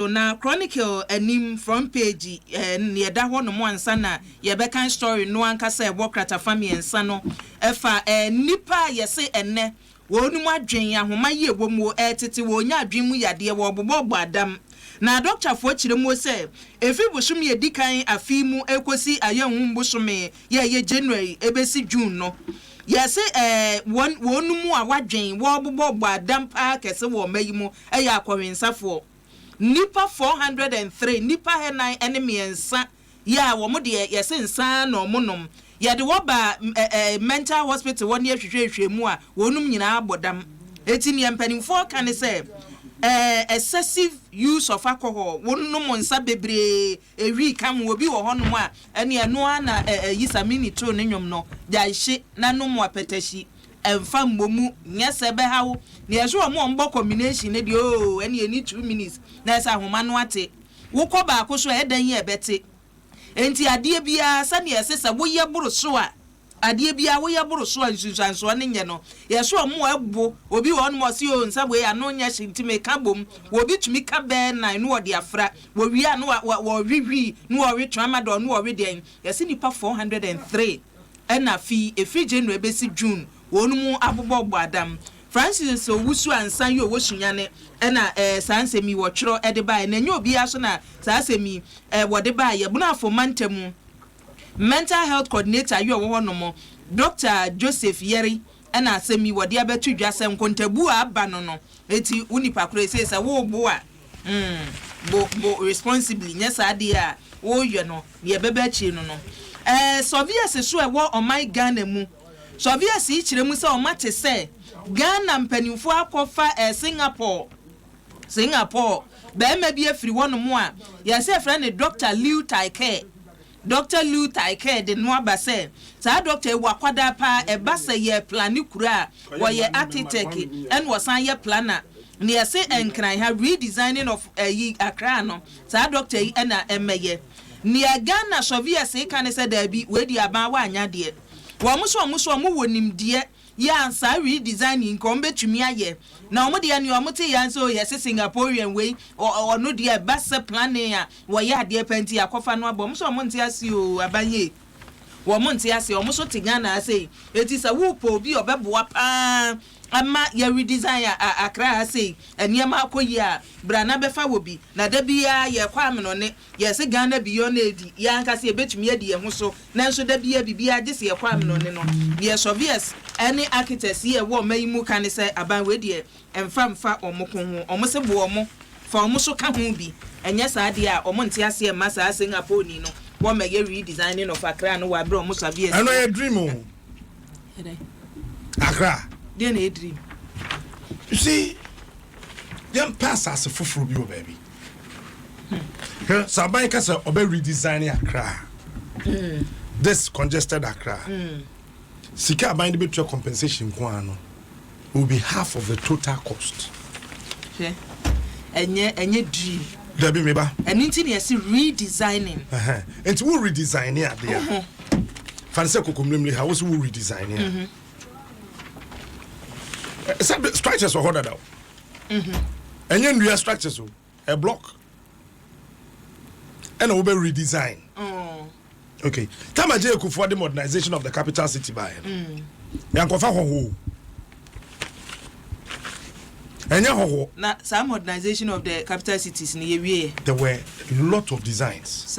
na chronicle anim front page near da ho no mo ansa na ye be kan story no ankasa e bokrata family ensa no efa nipa yese enne wonu mu adwen ahoma ye bomu tete wo nya adwen mu yade wo bobbo Adam na doctor fo chire mu se efi bosom ye dikan afi mu ekosi ayehun bosom ye January ebesi June no yese wonu mu awadwen wo bobbo Adam pa kese wo mayi mu eya akwensafo nipa 403 nipa henan enemy ensa ya wo mo de yese nsa na omonom ya de wo ba mental hospital won ye hwehwehwe mu a wonum nyina abodam eti ne mpanimfo kan say excessive use of alcohol wonum nsa bebre ewi kam obi wo honom a ene eno na yisamini tro ne nwom no ja hye na nom apetashi emfa mbomu nyese be hawo ne yeso mo mbo combination ne de o ene ni 2 minutes na esa homa no ate wo ko ba ko so edan ye bete enti ade bia sa ne yesesa wo ye buru so a ade bia wo ye buru so ansusanso ne nye no yeso mo ebo obi won mo si o nsa we ano nya shintime ka bom wo bi tumi ka be na no wo de afra wo wi ano wo hwihwi no wo retwama do no wo we den yesi nipa 403 ena fi efi January ebesi June wonu mu abobbo Adam Francis Owusu ansan yo wosunyane ena sansemi wo twro ede bae na nya obi aso na sansemi wo de bae yebuna afo mantemu mental health coordinator yo wo no Dr. Joseph Yeri ena asemi wo de abetu dwasem kontabu aba no eti unipa kure say wo bo a bo responsibly nyesa ade a wo yɛ no ye bebe chi no Soviets so wo on my Ghana mu Soviets ichire mu se o mate se Ghana mpanimfo akofa Singapore be ma bi afiri wono mu a ye se friend Dr. Liu Taike de no abase sa doctor wa kwada pa e base ye plani kura wo ye architect and wasan ye planner ne ye se enkran ha redesigning of Accra no sa doctor yi na emeye ne Ghana Soviets kan se da bi we di aban wa anya de wo muso mo wonim de ya ansa redesigning kom betumi aye na omo de ya ne omo te ya so ye Singaporean way or no de base planning a wo ya de penti akofa no abom so omo nte ase o abanye wo mo nte ase omo so te Ghana ase eti sa wo po bi obeboa pa ama ya redesign Accra ase eniema akoyi a brana befa wo bi na da bia ye kwa amno ne ye se Ghana bi yo na edi ya anka se betumi edi ye ho so nanso da bia bibia gye se ye kwa amno ne no ye Soviets any architects ye wo mayimu kan se aban we de emfa omokon omo se bo omo fa omo so ka ho bi enye sa de a omo nte ase ma sa Singapore ni no wo ma ye redesigning of Accra no wa bro omo Soviets ano ye dream o Accra then a dream. You see, young pass as a fufu bio baby. So I can say obe redesigning Accra. This congested Accra. Sika bind the compensation will be half of the total cost. Okay. And ye dream. There be meba. And into the redesigning. And to redesign here there. Fancy kokumlimli how was we redesign here. Structures are ordered out. And then we have structures, a block, and we will redesign. Okay. Come and for the modernization of the capital city by. And now some modernization of the capital cities near there were a lot of designs.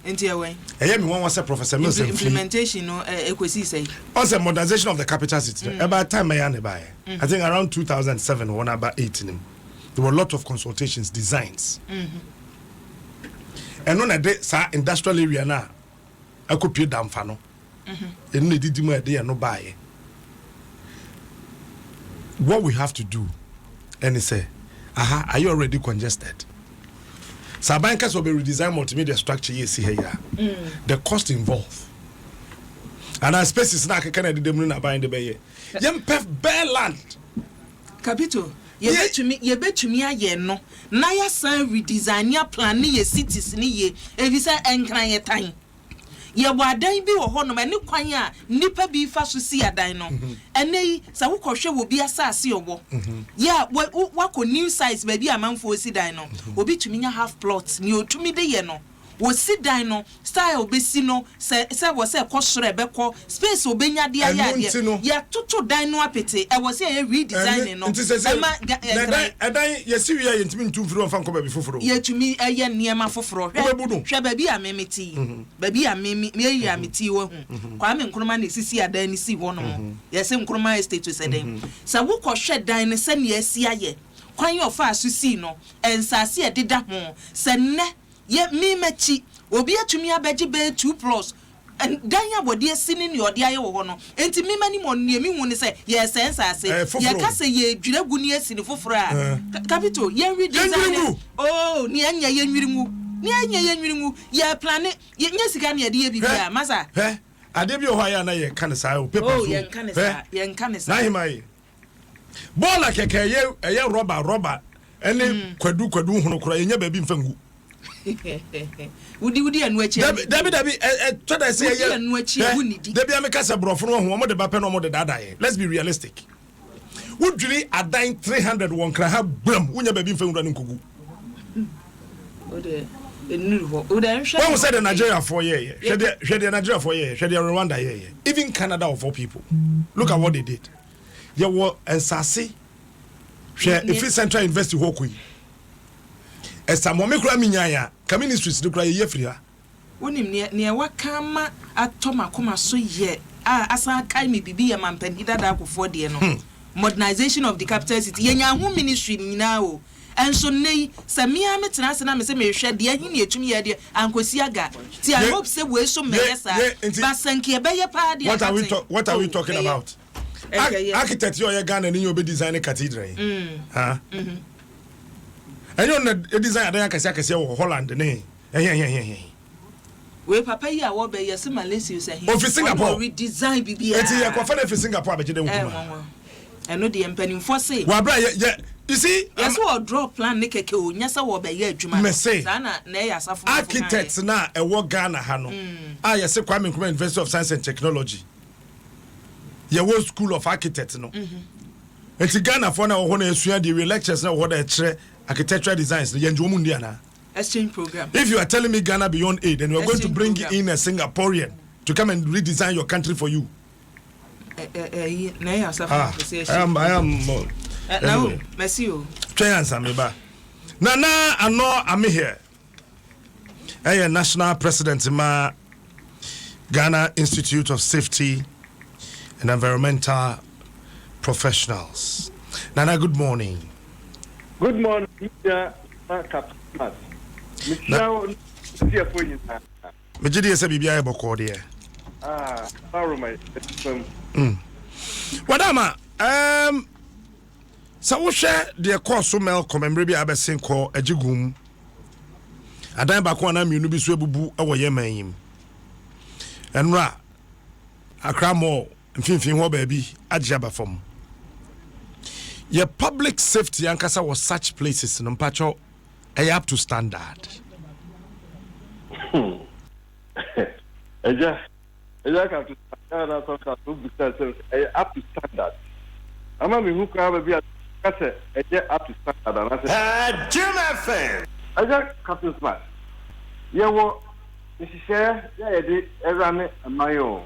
Into your way. And yet, one was a Professor Milson implementation or say also modernization of the capital city. About time I think around 2007 or about 18. There were a lot of consultations, designs. And on a day, industrial area now, I could pay down fano. And they did my day and no buy. What we have to do. And he say, are you already congested? So bankers will be redesign multimedia structure you see here. The cost involved. And our space is not can do them buying the bay. Yem pef bare land. Capito, you bet to me no. Na ya san redesign ya plan ni ye cities ni ye. If you say enkran ye time. ye wadan bi wo ho no me ne kwan a nipa bi fa so si adan no enei sa wo kohwe wo bi asase owo ya wako new size ba bi amanfo si dan no obi tumi nya half plot ni otumi de ye no wo si dan no style be si no se wo se kosoro ebeko space obenya de aya ya toto dan no apete e wo se ye redesign no dan ye si wi ya ntimi ntumfuru mfa nkoba bi foforo ye tumi eye niema foforo hwe ba bi amemeti ba bi amemi me yi ameti wo hu kwa me nkroma na sisi adan ni si wo no ye se nkroma estate se den sa wo kohwe dan ne se ne asi aye kwan yo fa asusi no ensase e deda ho se ne ye mi mechi obi atumi abeji be 2+ and dan ya body sini ni odi aye wo ho no enti mi mani mo ne mi hu ni se ye sense ase ye ka se ye dwiragu ni asini foforo a capital ye redesign oh ni anya ye nwirimu ye plan ye nya sika ne ade ye bibia masa ade bi o ha ya na ye kan sa o paper so ye kan sa na himai bola keke ye rubber ene kwadu hunu kura ye nya ba bi mfangu Udi anu achi Dabi today say ye anu achi hunidi Dabi ameka se brofo no ho mo de bape no mo de dada ye let's be realistic wudwiri adan 300 won kra ha bram wunya ba bi mfangu ran nkugu ode enuru ho ode nhwe when we said the Nigeria for ye hwe the Nigeria for ye hwe the Rwanda ye even Canada of all people look at what they did ye wo ensase hwe if Central University ho koyi esa mo me kura minyaya ka ministries de kura ye free ha wonim ne waka ma atoma koma so ye asa kai me bibi ye mampani dada akofo de no modernization of the capital city yenya ho ministry nyina o enso nei samia metena ase na me se me hwe de ahi ne etumi ye de ankosi aga ti I hope say we so me yesa basanke be ye pa de what are we talking about architect yo ye Ghana ni yo be design cathedral ha and you know the design adan akase wo Holland ne we papa yi a wo be yes Malaysia say he of Singapore redesign bibia eti ye kwa fa na Singapore abegede nkuma eno de empenim for say wa bra ye you see yes we draw plan ne keke o nya say wo be ye adwuma sa na e ya safo architects na e wo Ghana ha no yes Kwame Nkrumah University of Science and Technology ye wo school of architects no eti Ghana for na wo na esua de lectures na wo da kire architectural designs ye njomu ndi ana exchange program. If you are telling me Ghana beyond aid, then we are going to bring in a Singaporean to come and redesign your country for you. I am no, monsieur. Try answer me ba. Nana ano am here. I national president ma Ghana Institute of Safety and Environmental Professionals. Nana, good morning. Good morning, Mr. Captain. Mejidi se bibia e boko de. Sorry my. Wadama, so wo hwe de course mel commemorate bi abesin ko agigum. Adan ba ko na mienu bi so ebubu e wo yemanhim. Enra Accra Mall mfimfin ho ba bi agiaba fam. Your public safety ankasa was such places no mpacho up to standard. Eja up to standard. Up to standard. Ama mi hu ka ba bi akase eja up to standard. Jim FM. Eja Captain Smart. Ye wo nhihye ya de erane amayo.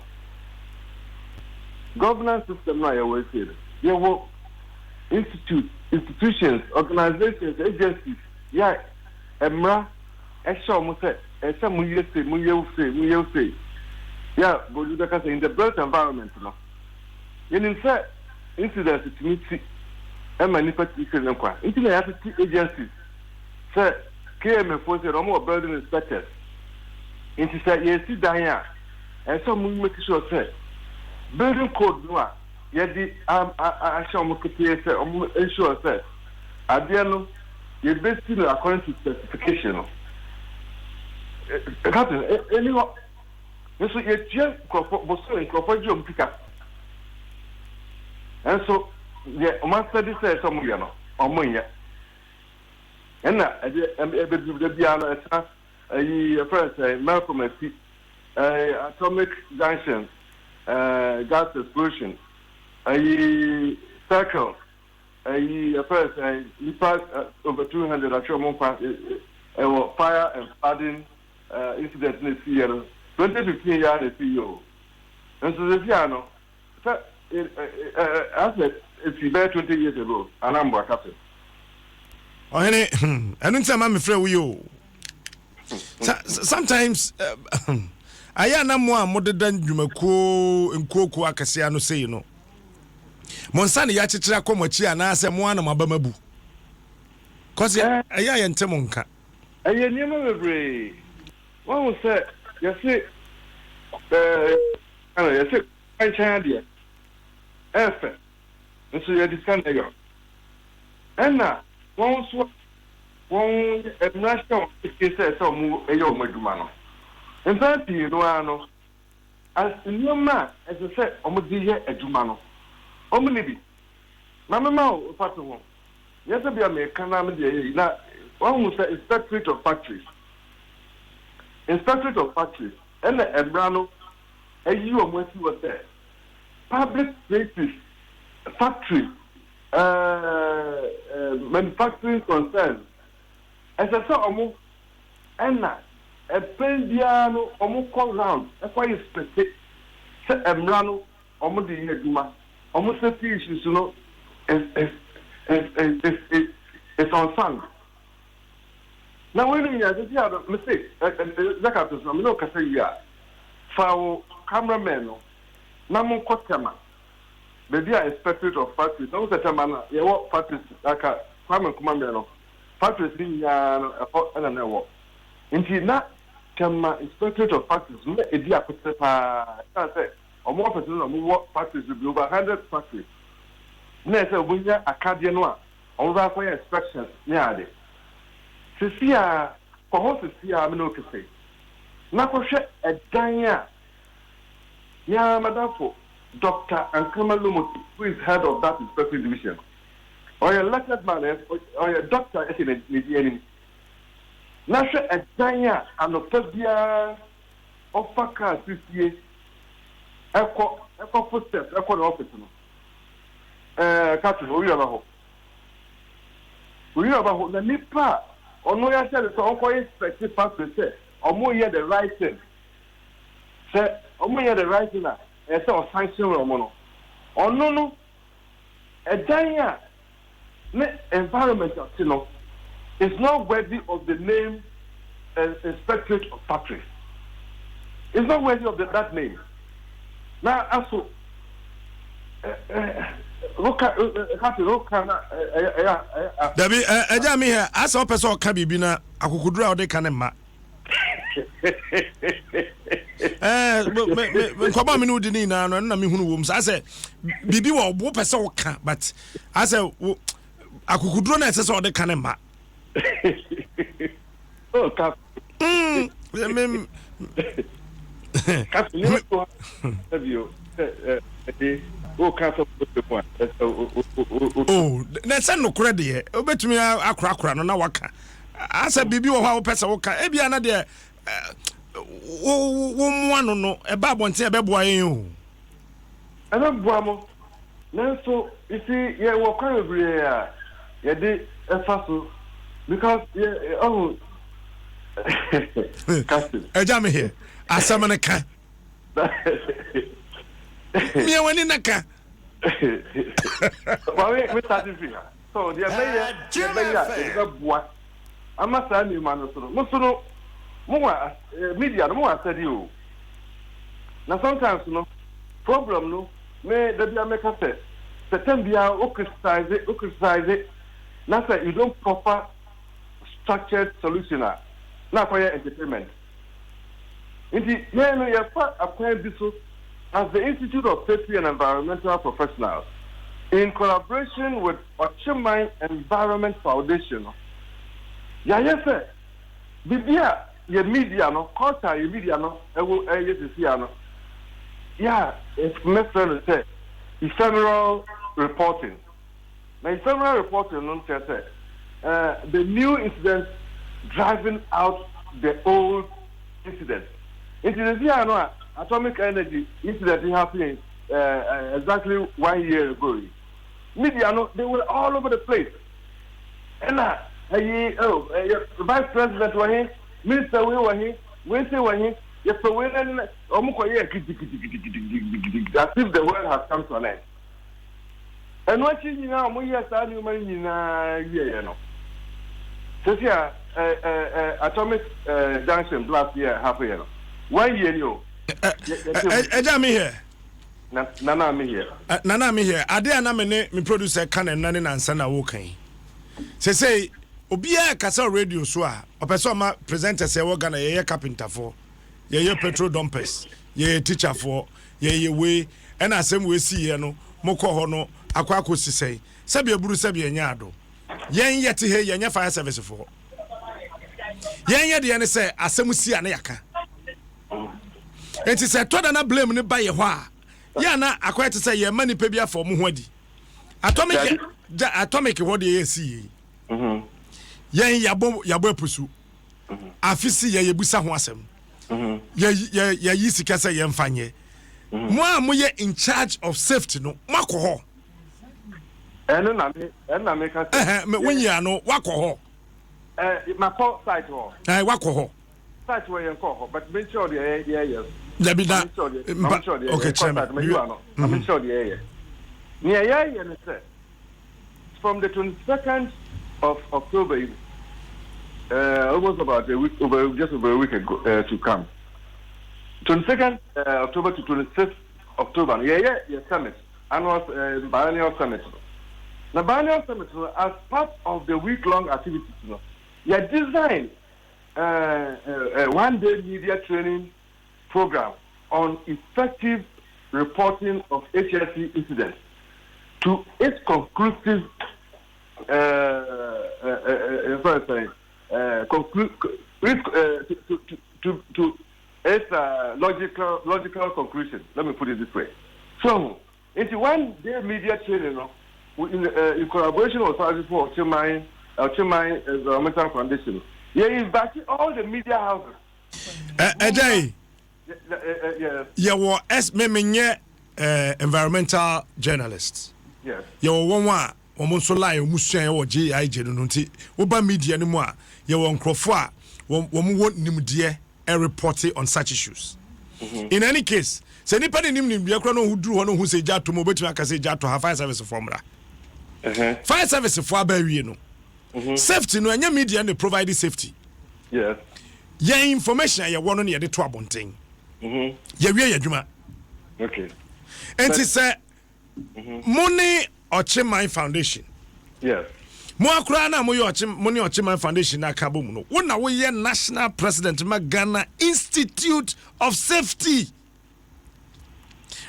Governance system na ye wo say. Ye wo institutions, organizations, agencies. Yeah, Emra, Esho Muse, Esha Muye. Yeah, but you can say in the built environment, no. In fact, incidents to meet many particular international agencies. Sir, KMFO said, more building inspectors. And she said, yes, see, Diana, and some make sure, sir, building code, no. Yet the action of ensure, sir, Adiano. You basically according to specification. Captain, anyone, this is a just crop jump picker. And so, the master says some no, or money. And the piano, a friend say, Malcolm, atomic junction, gas explosion, circle, first, over 200 actual fire and flooding incident in the year, 2015 year the CEO. And so the piano, it's about 20 years ago, and I'm back up. Oh, I don't say I'm afraid with you. Sometimes I am more modern Jumako and Coco Acasiano say, you know. Monsani Yachitra Comochi and I say one of my bamabu. Cause I am Temonka. I never one was said, you see, I can't effort. And so you're discounting. And now, one a national says some a young Madumano. And that you know, as your man, as I said, almost here a Jumano. Omnibi. Mamma, Fatu. Yes, I be American. One was the inspectorate of factories. Inspectorate of factories. And the Embrano, a you and what you were there. Public places, factory, manufacturing concerns. As I saw, and a pendiano, almost call round. That's why you specific. Say Embrano, almost the year Duma, almost the issues, you know, it's on song. Now, when you have a mistake, like I was no Cassia, foul cameraman, Namu Kotama, maybe I expected of factories, no Satamana, you walk factories like a farmer commando, factories in an hour. Indeed, not Kama expected of factories, a dear or more person of what factories will be over 100 factories. Next, a winter Acadian one, all that for inspection, near it. Cecilia, for what Cecilia, I'm not to say. Nakoshe a Danya. Yeah, Madame, Dr. Ankama Lumuti, who is head of that inspection division. Or a elected man, or a doctor, in the enemy. Nasha a Danya, and the first year of Faka, Cecilia, Echo footsteps, Echo the office. Captain, we have a hope. We have a hope. The Nipa. Or no, I said it's all quite expected to say, or more hear the right thing. Say, or more hear the right thing, and so sanction or mono. Or no, a giant environment of Tino is not worthy of the name Inspectorate of Factories. It's not worthy of that name. Now, also, Dabi, Ejami here, as a person can be bina, I could draw the canema. Come on, no, Dini, and I mean, who I say, Bibi or whoop a so can, but I say, I could draw necessary or the canema. Oh, Cap. Have you? Oh, that's no credit. Bet me a crack no waka. I said, Bibi or how person waka. Ebiana there. One no, a bab won't say a baboy you. And I'm Bramo. Now, so you see, yeah, what kind of yeah, did a fossil because, yeah, oh, a jammy here. I summon a cat. Me a one in a car. Well, we started here. So the mayor, what? I must tell you, man. So, more media, the more I said you. Now, sometimes, no problem, no, may the America say, September, criticize it. Now, say you don't proper structured solution. Now, for your entertainment. Indeed, yeah, you have acquired this. As the Institute of Safety and Environmental Professionals, in collaboration with Ochimai Environment Foundation, yes, sir. Bibia, your media, no, culture, your media, no, I will see, no. Yeah, it's necessary to say ephemeral reporting. Now, ephemeral reporting, no, say, the new incidents driving out the old incidents. It is here no atomic energy incident happening exactly 1 year ago. Media no, they were all over the place. And vice president were here, minister we were here, Wednesday were here. Yes, so when as if the world has come to an end. And what you know, we are starting in you know. So here, atomic junction last year, half a year. 1 year, you. Ejami here. Nana me here. Nana me here. Ade anamene me producer kan nane nansa na wo kan. Say obia kasa radio so a opeso ma presenter say wo Ghana ye carpenter for. Ye petrol dumpers. Ye teacher for. Ye we and asem we see here no mokọ ho no akwa akosi sei. Sabe eburu sabe enya ado. Yen yete he yenya fire service for. Yen ye de ne say asem si ane yaka. Enti say toda na blame ne ba ye ho a. Ya na akwa te say ye mani pa bia for mo ho adi. Atomic what ye see. Yen yabo apusu. Afisi ye yebusa ho asem. Ya yisi kasa ye mfanye. Mo ye in charge of safety no makọ ho. Na me ka say. Me wonya no wakọ ho. My port site ho. Wakọ ho. Site where you call, but make sure the yes. There be that. Okay, chairman. I'm sure the area. Near yeah, from the 22nd of October, almost about a week, just over a week ago to come. 22nd October to 26th October. Yeah, summit. Annual biennial summit. The biennial summit, as part of the week-long activities, yeah, designed a one-day media training program on effective reporting of HSE incidents to its conclusive to its logical conclusion. Let me put it this way. So, it's one-day media training in collaboration with Chimai Environmental Foundation. Yeah, inviting all the media houses. Ajay. Yeah, well, as me environmental journalists. Yes. Yeah, one almost lie, Musia or GIJ no nti. Oba media no more. Yeah, one crofwa. One won't nim dear and report on such issues. In any case, say anybody nim dear who drew one who say Jato Mobile, I can say Jato have fire service formula. Fire service for barrier no. Safety no, and your media they provide safety. Yes. Yeah, information you want on the 2 abonting. Yeah, we are Juma. Okay. And it's a money or Chimai Foundation. Yes. Moakrana money or Chimai Foundation na kabumu. One away national president Ghana Institute of Safety.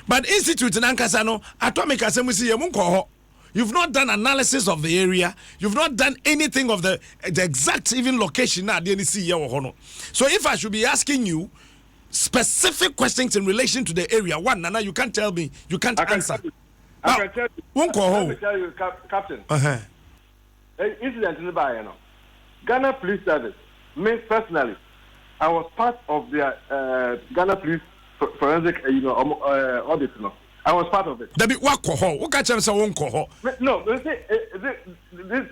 But Institute in Ankasano, Atomic Assembly Munko. You've not done analysis of the area. You've not done anything of the exact even location now. So if I should be asking you specific questions in relation to the area, one, Nana, you can't tell me. You can't answer. I can tell you, Captain. Incident in the Bayano. Ghana Police Service. Me personally, I was part of the Ghana Police forensic, audit. I was part of it. That be what coho? What catch them? So one coho? No, this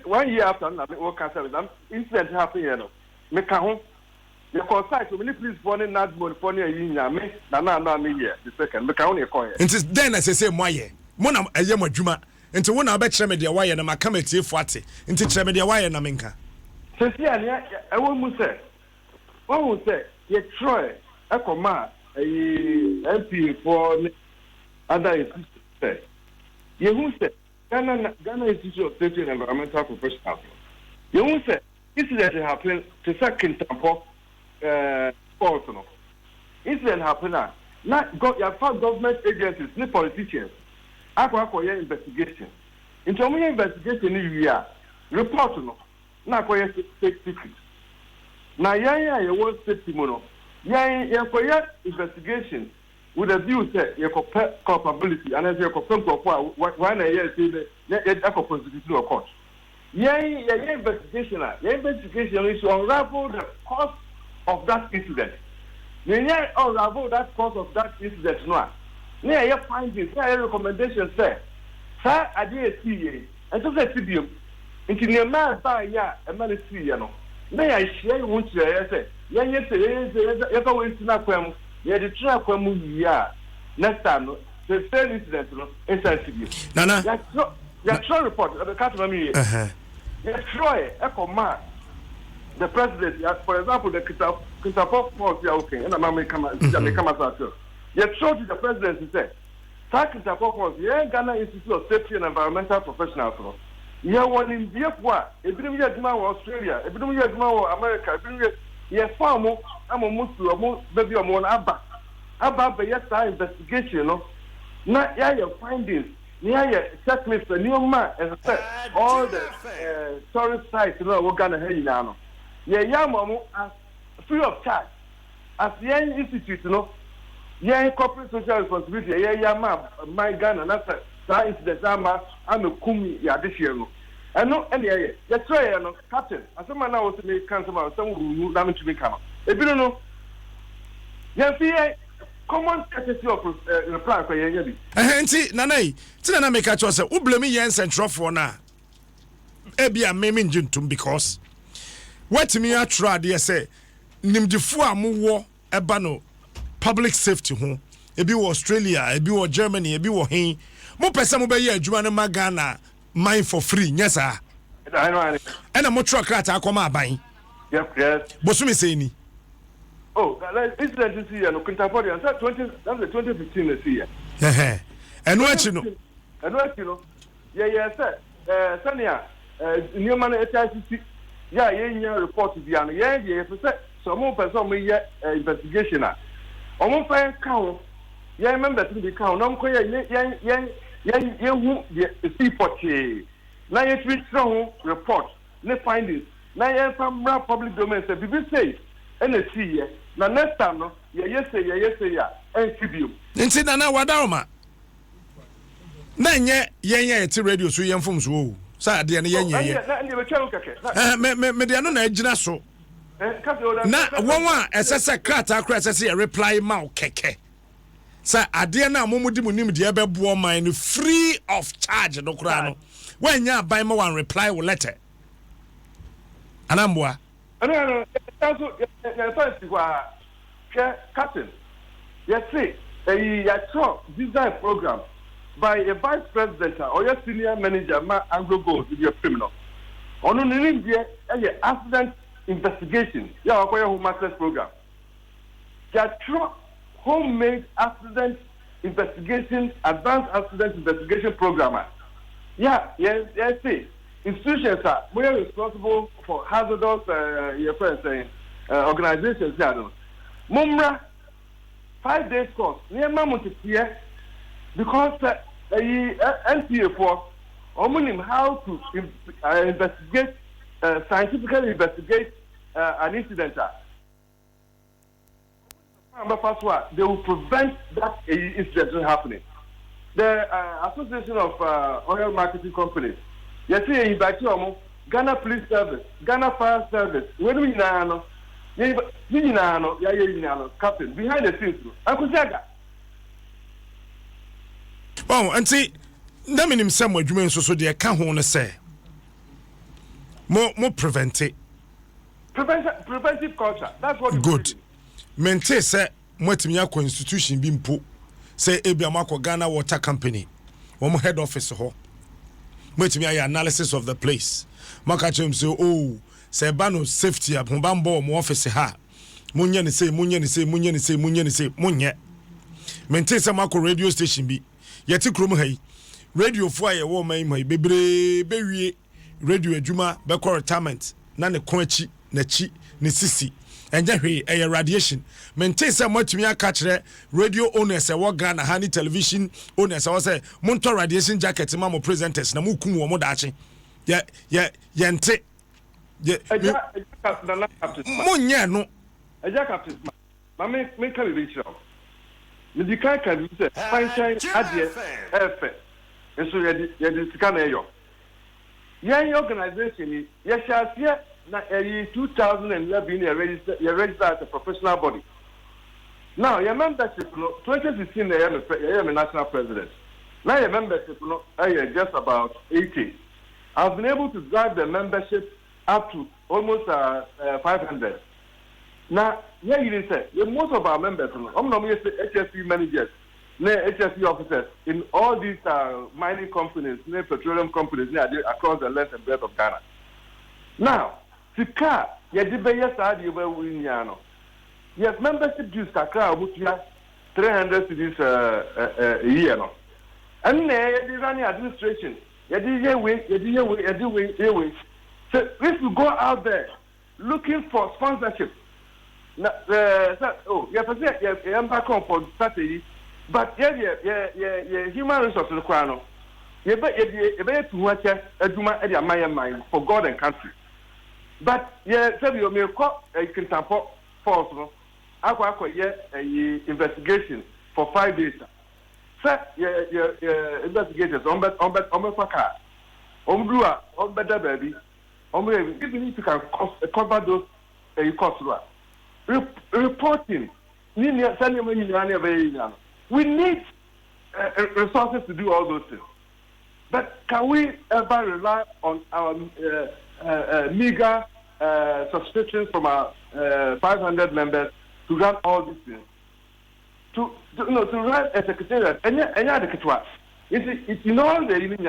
1 year after I work cancel them. Incident happened. Me kahon. You call site. So many police phone not more phone here. Me na me here. The second me kahon you call here. It is then as I say moye. Mona ayema juma. Into one abet cheme dia wire na makameti 40. Into cheme dia wire na minka. So see, I won't say. What will say? You try. I command a MP for. Other institutions. You who said Ghana Institute of Safety and Environmental Professionals. You who said incident happened to second tempo also. Incident happened now. You have found government agencies, not politicians. I go your investigation. Into my investigation in year report no. Now go your secret. Now you want safety mono. Yeah, for your investigation. With a view that your culpability and as your confirmed one year say that constitutional court. Your investigation is to unravel the cause of that incident. Nenya unravel that cause of that incident no. Near your findings, near recommendations say. Sir, I did see and so say CBM. Into near man by ya, a man is see, May I share one to say, yes, ever went to Naquem, yeah, the Traquem, yeah. Next time, the same incident inside CBM. Nana, your Troy report, the Catamami, yes, Troy, Echo Mark, the president, for example, the Kitapop Force, okay, and I'm come as well. Yet, showed the president said, Kitapop Force, yeah, Ghana Institute of Safety and Environmental Professionals. Yeah, one in Vietnam, a bit of Yadma, Australia, a bit of Yadma, America, a bit of Yafamo, I'm a Muslim, baby, I'm on Abba. Abba, the Yata investigation, not your findings, near your checklist, a new man, as I said, all the tourist sites, we're gonna have now. Yeah, Yamamu, free of charge, as the institute, yeah, corporate social responsibility, yeah, my Ghana, and that's that incident, I'm a kumi, yeah, this year. And no, any area, that's right, Captain, as someone now was to make cancer, someone who damage to me come. If you don't know, yeah, common courtesy of reply for you. Auntie, Nana, Tina make a choice, who blame me, Jens and Trough now? Ebia Maming Juntum because what me I try, dear say, Nimdifua Muwo, Ebano, public safety home, ebi Australia, ebi Germany, ebi Hin. Mo pesa mo be ye adwuma no magana mine for free nyesa I know and a mo truck rat akoma aban yes bosumi say ni oh that incident this year no Quintapodi and that's the 2015 this year and what you know yeah sir sania new man HICC yeah report to the yeah so mo person mo ye investigation a omo fa count yeah remember to be count no ko who the seaport now you tweet strong report the findings now you from public domain say BBC say NSC now next time no yeah and tribute nti na wadaoma na nye ti radio so yemfom so o sa ade ne yenye me de no na agina so na won esese krata akra esese reply ma keke sa ade na momudi munim de ebebo man free of charge no kra no when nya ban ma one reply will letter anamboa no first wa captain yes see a design program by a vice president or your senior manager ma anglo go to your criminal onu ni dia accident investigation ya akoya home access program that homemade accident investigation, advanced accident investigation program. Yes, see, institutions are we are responsible for hazardous your friends saying organizations. Mumra 5 days course. Near Mammoth here because NPA force omunim how to investigate scientifically investigate an incident. They will prevent that incident from happening. The Association of Oil Marketing Companies, you see, Ghana Police Service, Ghana Fire Service, when we know, Captain, behind the scenes, Uncle Jaga. Oh, and see, that means somewhere you mean so they can't want to say more prevent it. Preventive culture. That's what good. Mente say mwetimi ya constitution bi mpo say ebia makọ Ghana Water Company wo head office ho mwetimi ya analysis of the place maka chem say oh say bano safety abombo mo office ha munye ni say munye mente say makọ radio station bi yeti krom ha yi radio fo aye wo man mai bebre bewie radio adwuma be retirement na ne kon achi na chi ne sisi enje hwe radiation maintain say matumi aka kire radio owners e wo Ghana ha ni television owners e wo say monto radiation jacket ma mo presenters na mukum wo mo daache yente monye no eja captain ma me ka be reach out me di kan ka bi say fine adie efe enso ye di sika na eyo ye organization ni ye shasia na 2011 you registered as a professional body. Now, your membership, 2016, I am a national president. Now, your membership, I just about 80. I've been able to drive the membership up to almost 500. Now, yeah, you didn't say, most of our members, I'm not HSC managers, HSC officers in all these mining companies, petroleum companies across the length and breadth of Ghana. Now, Sika, you did be yes, I did win Yano. Yes, membership dues Kakra, which you 300 cities a year. And the running administration, you did way. So if you go out there looking for sponsorship, I'm back on for Saturday, but human resources requirement. You better to watch a Juma at your mind for God and country. But said you may call a Kintampo force. I investigation for 5 days. Sir, investigators on Faka, on better baby, even if you can cover those costs. Reporting, we need resources to do all those things. But can we ever rely on our meager subscriptions from our 500 members to run all these things? To run a secretariat, and the Kitwa. It's in all the evening,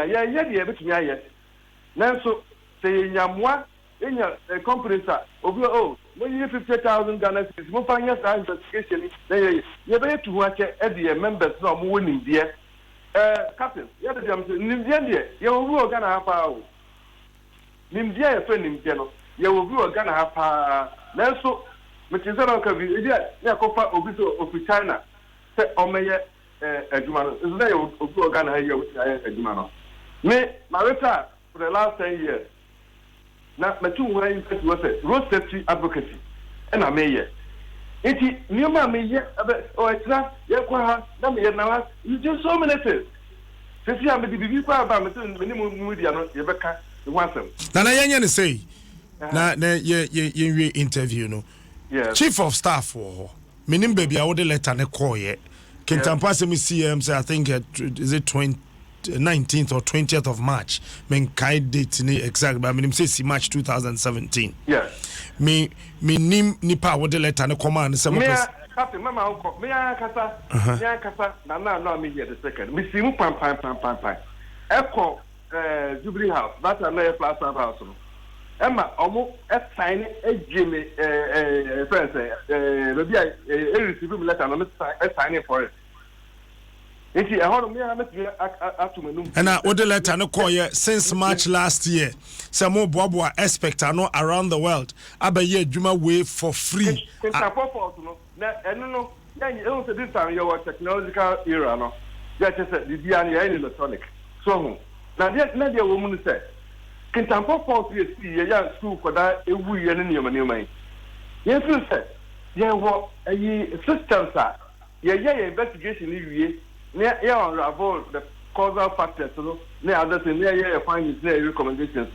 now, so say, Yamwa, in your companies, when you 50,000 Ghana, more finance investigation, you're better to watch the members not winning, dear. Captain, you're the Nimdia, you will gonna have power. Nimdia, friend in general, you will gonna have power. Now, so, which is not a Yakofa of China, said Omaya Jumano. Is there a Ghana here with Jumano? Me, Marita, for the last 10 years. Now, my 2 ways was road safety advocacy, and I may yet. It's new mammy yet, or it's not, you do so many things. Since you have been about minimum media, you better want them. Nana say, you interview, no. Chief of staff for Minim baby, I would let an call yet. Kintampa me CM say I think is it 19th or 20th of March. Men kai date ni exact, but Minim say March 2017. Yes. Me nipa would let an command some Captain Mama Uncle, me I kasa, now me here the second. Me see pam. Echo Jubilee House, that's another plaza house. Emma, almost sign a Jimmy, friend, maybe I receive him letter and I'm signing for it. And I order letter no call since March last year. Some more Bobo expect I know around the world. Abba ye Juma way for free. This time your technological era, no. That is the DNA electronic. So now that woman said. Kintampo Falls is a school for that a wee and in your mind. Yes, you said, what a systems are. Investigation near unravel the causal factors, near others and near your findings, near recommendations.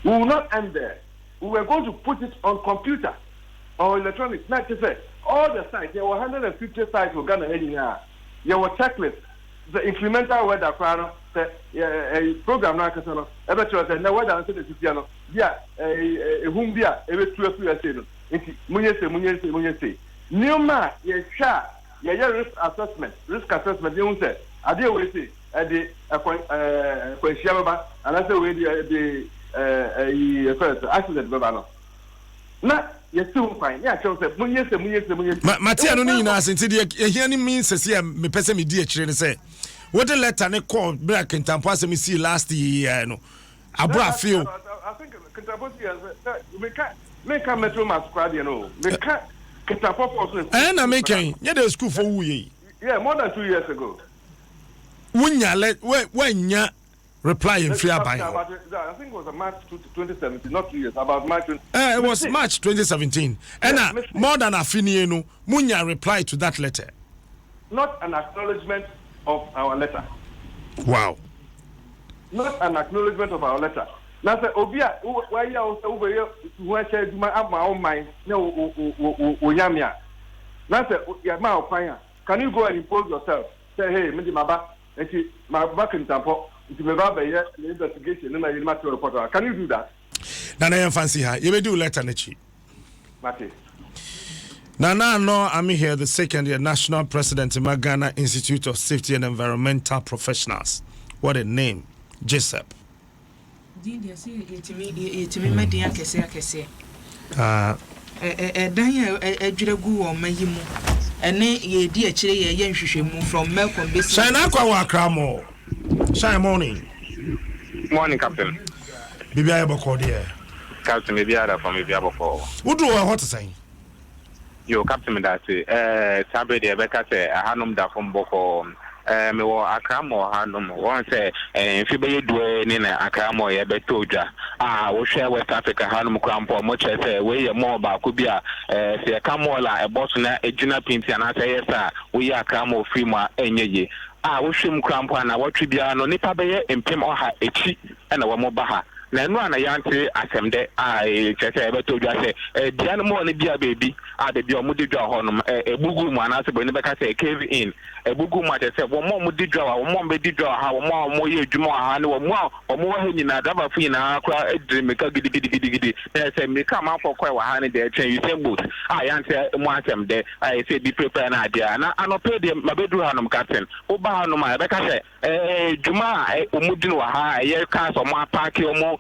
We will not end there. We are going to put it on computer or electronic. Not to say, all the sites, there were 150 sites for Ghana here. There were checklists, the incremental weather plan. A program now, ever to us, and now what I'm saying is, yeah, a humbia, every 2 years, Munyese. Newma, yes, risk assessment, you say, I deal with it at the Quenchiaba, and I say, with the first accident, Babano. Not yes, too fine, yeah, Munyese. Matia no ni na asenti de ehia means say me pese me di akire ne say what the letter ne call black Kintampo as me see last year no abra feel I think Kintampo me can metro mas squad you know me can Kintampo for na me can yeah the school for who ye yeah more than 2 years ago wunya let wenya reply in free by I think it was March 2017, not 2 years, about March. It was March 2017. And more than a fini no, Munya replied to that letter. Not an acknowledgement of our letter. Wow. Not an acknowledgement of our letter. Now, Obia, why you over here? Who I said, my own mind, no, Oyamia. Now say yeah ma okwan can you go and impose yourself say hey me di maba enti maba can tampo enti me ba be investigation na you matter report can you do that na fancy ha you be do letter na chi Mate Nana no I'm here the second year national president in Ghana Institute of Safety and Environmental Professionals. What a name. Jessup. Shine morning. Morning, Captain. Bibi ayabo there. Captain, maybe I from maybe before. What do I want to say? Yo, Captain, that's it. Sabre de Becca say, I had them that from Boko. Me wo akramo hanum won say fi be yedu ni na akramo ye betoja wo hwe West Africa hanum krampo mo che say we ye mo ba ko bia se kamola e boss na ejuna pinti ana say yes a we akramo fi mu enyeje wo hwem krampo na watwe bia no nipa be ye empem oha echi na wo mo ba ha na enu ana yante asemde chese betoja say bia no mo ne bia baby de bia mo de dwa ho no ebugu mu ana se bo ne be ka say cave in ebugu ma say wo mo di dwa wo mo be di dwa ha wo mo ye adwuma ha ne wo mo ha nyina daba fu nyina akra edire meka gidi na say meka ma fokwa wa ha ne de twen you say boat yante mo asem de say be prepare na dia na anope de mabedu ha no captain wo ba ha no ma be ka say dwuma omudi no ha ye ka so mo park mo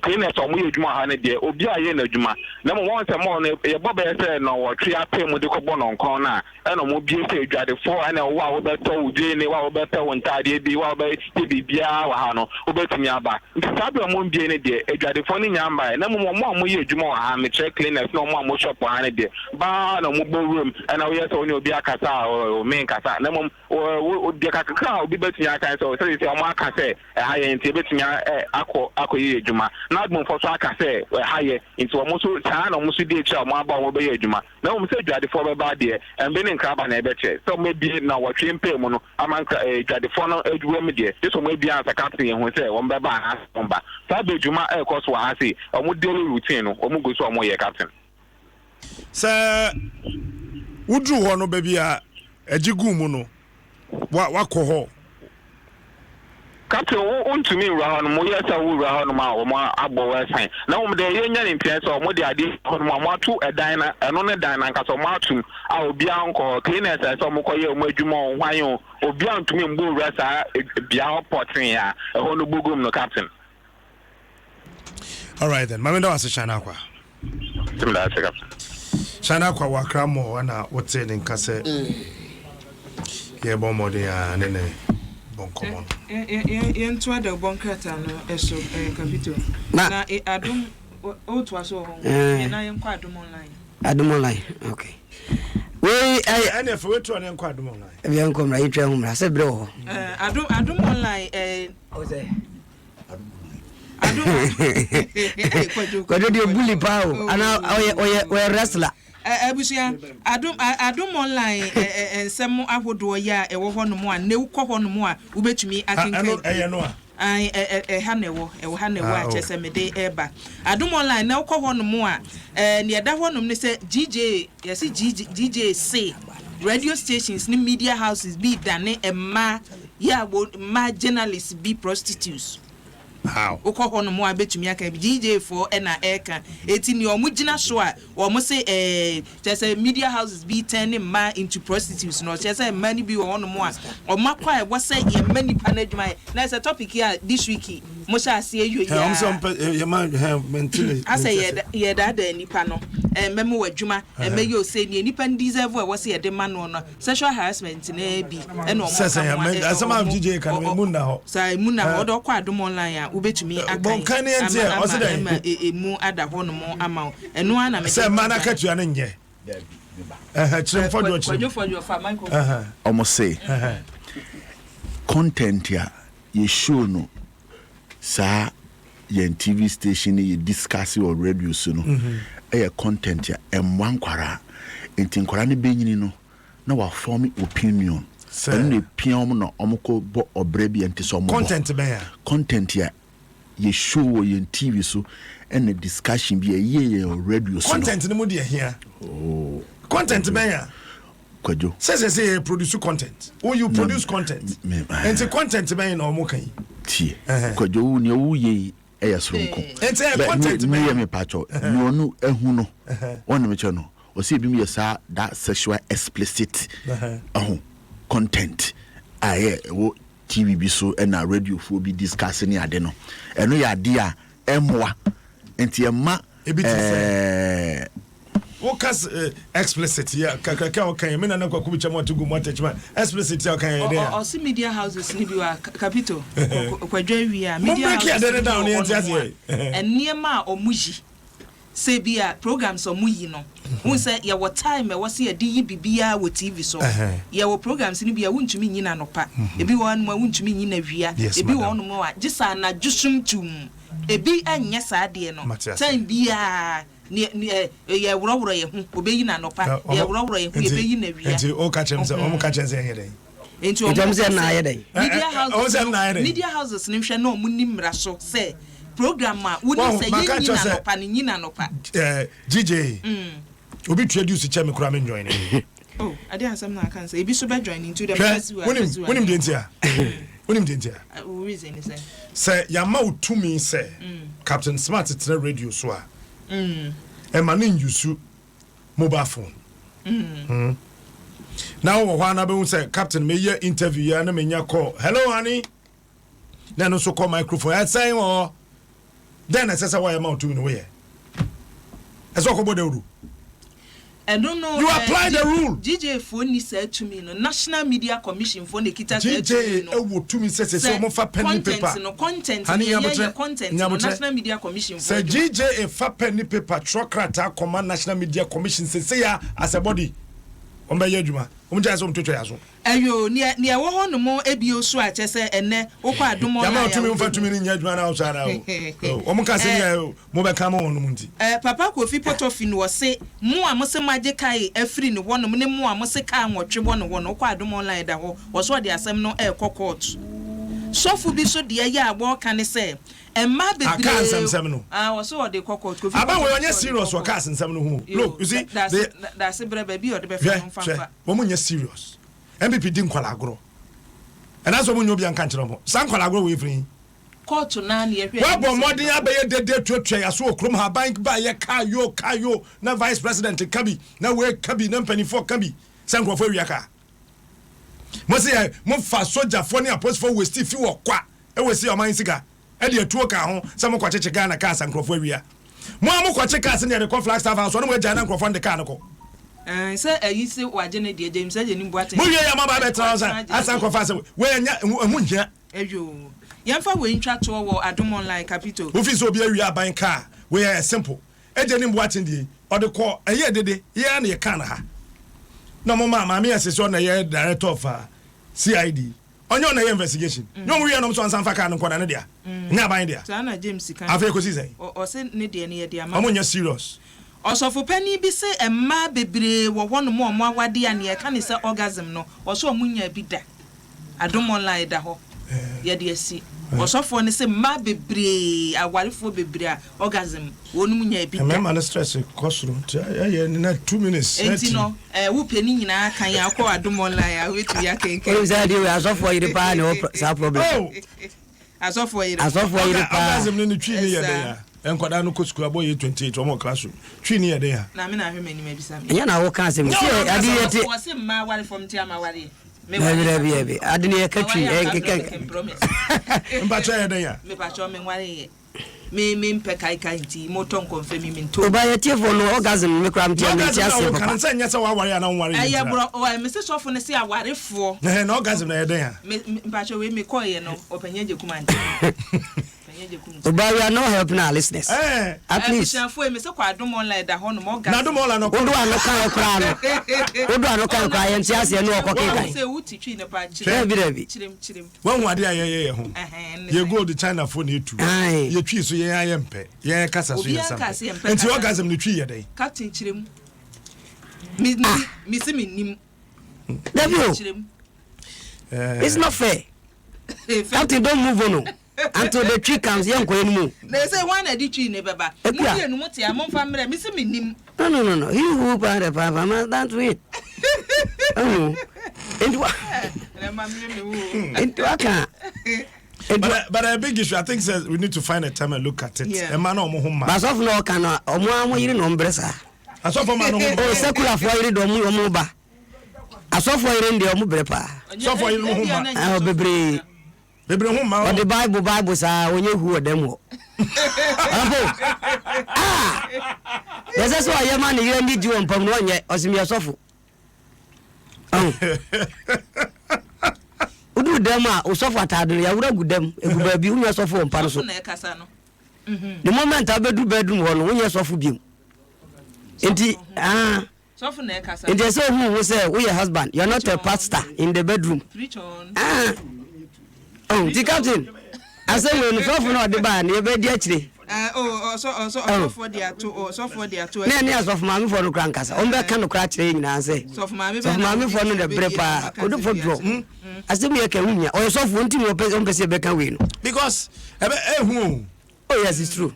cleaners o mo ye adwuma ha ne de obi aye na adwuma na mo won say mo ne ye bobe say no wo twe apem mo de ko bo no nkon na no mo bie say dwade fo ana wo beto uje ne wo beto wontade bi wo be bibia wa ha no wo betumi aba ntabe mo bie ne de dwade fo ne nyamba na mo ye adwuma ha me check cleaners no mo shop ha ne de ba na mo bo room ana wo ye say oni obi akasa o me nkasa na mo wo de kakaka obi betumi aka say say mo aka say ha ye nti betumi akọ ye adwuma na admo fo so aka say ha ye nti mo so cha na mo so de cha mo aba mo be ye adwuma na mo say dwade fo be ba de embe ne nkaba na ebe che so maybe na what you pay mo no amanka dwade fo no adwuma me de so mo bia asa captain ho say wo be ba ha bomba sa be adwuma course wa ha say o mo daily routine no o mo go so o mo ye captain sir udru ho no ba bia ajigu mu no wa ko ho Captain, to me, Rahon, Moya, Rahon, Ma, Abo, Sign. Now, the Union in Piazza, or Modia, Matu, a diner, and on a diner, Casso Martu, I will be uncle, cleaners, as some Mokoyo, Mojumo, Wayo, or beyond to me, Bull Rasa, Biao Potria, a whole Bugum, no Captain. All right, then. Mamma was a Shanakwa. Shanakwa, Wakramo, and what's it in Casse? Yeah, Bomodia, and then. Common. Into the bunker so capito. Na Adom so and I am quite online. Adom online. Okay. We and if we to an quite online. If you come right home, I said, bro. Adom online. What do you bully power? And now we're wrestler. Abusia Adom online ensem ahodo ya ewo ho no mo a ne ukọ ho no mo a ubetumi akenkan no ha newo a chese mede eba Adom online na ukọ ho no mo a ne eda ho no ne se GJ yesi GJ say radio stations ni media houses be dane emma ya ma journalists be prostitutes. How? Ukọ no mo abetumi aka DJ for na eka eti ni omugina so a omo say just media houses be turning man into prostitutes no just say money be on no mo a omo kwa e say ye many panadwuma na is a topic here this week mo sha ase ayu ya ye man mentally asa ye da nipa no memo wadwuma me yo say ni nipa deserve we say ye de man no sexual harassment na bi e no mo asama DJ kan me munna ho sai munna ho do kwa Adom online ubetumi akan emu ada ho no mo ama eno ana me say man akatua ne nye chirem for Michael almost say content ya ye show no sa ye TV station ye discuss or radio so no content ya emwankwara entinkwara ne benyini no na wa form opinion and the piano no omko bo obrebi enti so mo content ya ye show ye TV so and the discussion be ye radio so content no mo de here content man Kwajo. Say produce content. Oh, you produce content. And the content man or mokai. Tie. Kwajo ni wo ye sonko. And say content man me pacho. No no ehu no. On me chano. O say bi me sa that sexual explicit content. Aye wo TV bi so na radio fo bi discussing ade no. Eno ya ade a emoa. Enti ema What's explicit? Yeah, okay. I mean, I'm not going to go to Gumatachman. Explicit, okay. Or see media houses, Libya, Capito, Quadravia, media houses, and Niema or Muji. Say, be a programs or Muyino. Who said, ya what time I was here, DBBA with TV so. Ya were programs in Libya, won't you mean in an opa? If you want more, won't you mean in a via? If you want more, just an adjustum to a be and yes, I dear no. Time be a. Ya wura ye hu obeyi na nopa ya wura ye hu obeyi na wia enti o ka chem se o ka chem se ye dey enti o chem se na ye dey media houses ni hwe na o muni mmra so say program a woni say ye ni na nopa ni nyina nopa GJ obi introduce chem kura me join oh ade asem na kan say ebi so be join into the press wonim de ntia wonim de ntia reason is say ya ma utumi say Captain Smart tell radio so a emanin yusu mobile phone now one abe say Captain me year interview ya na me nya call hello honey na no so call microphone I say oh then I say why am out to me no way eso ko bode ru I don't know. You apply the rule. GJ phone said to me, no National Media Commission phone kita said to me, to me say mo fa pen paper. No content. Content. No National Media Commission. Say GJ a fa pen paper. Trokrata command National Media Commission say ya as a body. Omba yeduma. Omja so mtoto yaso. Ayo ni wo ho no mo ebio so a chese ene wo kwa adomo na. Ya ma to me mfa to me nya aduma na o sha na o. Omo ka se ya mo be ka mo no munti. Papa Kofi Potofin wo se mo a mo se maje kai afri ni wono ne mo a mo se ka nwotwe wono kwa adomo online da ho. Wo so de asem no court. Sofu bi so de ya agbo kan se emma bebre akansem no wo so de court Kofi aba we onye serious wo akansem no hu look you see that's brother bi o de be fa wo mo nya serious MPP din kwala agro and that's what we know bi anka nkere mo san kwala agro we free court na na ye hwe wa bo modern abeye dede tuatwa ya so okrom ha bank ba ye kayo na vice president kabi na we kabi na mpanifo kabi san kwafo wiaka mo se mo fa soldier fo ne apostle westi fi wo kwa e we se o man sika e de atuo ka ho se mo kwacheche Ghana ka san kwafo wia mo kwache ka se ne de conflict staff house no mo ja na kwafo de ka no ko say ayi se wagene de James say ni boate mo ye ya ma ba betra asan kwafo se we nya mu nya ejo yamfa we ntwa to wo Adom online capital office obi awia ban ka we are simple eje ni boate ndi o de ko eye dede ye na ye kan ha na mo ma me asese na ye director of CID onyo na ye investigation no we no so ansan fa kan ko na ne dia nya ban dia sana James kan afa ko si say o se ne dia ne ye dia ma amonya serious osofo pani bi se emma bebre wo hono mo awade ya ne ka ne se orgasm no o so omunya bi da Adom online da ho ye de asi osofo ne se ma bebre awarefo bebre a orgasm wonu munya bi da emma na stress kosro ya na 2 minutes enti no wo pani nyina kan ya ko Adom online a wetu ya kenken o za dey asofo yire pa ne sa problem asofo yire pa orgasm ne twi ne ya da enkwada no ko school aboy 28 omo classroom twi ne ya da na me na hwe mani ma bisa me nya na wo kan se me se ade yete wo se ma wale from ti ama wale me wale bi ade ne ka twi mba cha ya da ya me pa cho me wale me mpe kai nti moton confirm me nto oba yete fo no orgasm me kram ti am ti ase papa kan se nya se wa ware na ware aya bro o me se sofo ne se awarefo na orgasm na ya da ya mpa cho we me koye no opanya je kumanti Oba, we are not helping our listeners. At least. Na Adom online da ho no mo gas. Na Adom online no. Odo ano kan kra no. Odo ano kan kra yen ti ase no okoke kan. Say wuti twi ne pa chire. Chirem. Wan wade aye ho. Ye go the China phone etu. Ye twi so ye ayempe. Ye kasa so ye sam. Enti orgasm ne twi ye dey. Captain chirem. Mi se nim. It's not fair. Captain, don't move on. until the tree comes, young queen. They say one edition, never back. And what's your mom family? Missing me. No. He who bought a papa must dance with. Oh, into a car. But a big issue, I think, says we need to find a time and look at it. Yeah. A man or home. But of no cannot, or more you know, Bressa. I saw for man Oh, secular for it or Muba. I saw for it in the Omubrepa. So for you, I'll be brave. But the Bible say when you who them. That's why your man you need you on Pomon yet, or Simia Sofu. Udu them are Sofa Tadu, I would have good them, a good baby, you suffer on Panaso. The moment I do bedroom one, when you suffer you. Indeed, it is so who say, we your husband, you're not a pastor in the bedroom. Oh, the captain. I say when you from the band, you're very actually. So for the two. Many years of mammy for the crankers. On that kind of cratching, I say. So for mammy for the prepper, could for draw. I still make a win, or so for one thing, or Pessi Becca win. Because, oh, yes, it's true.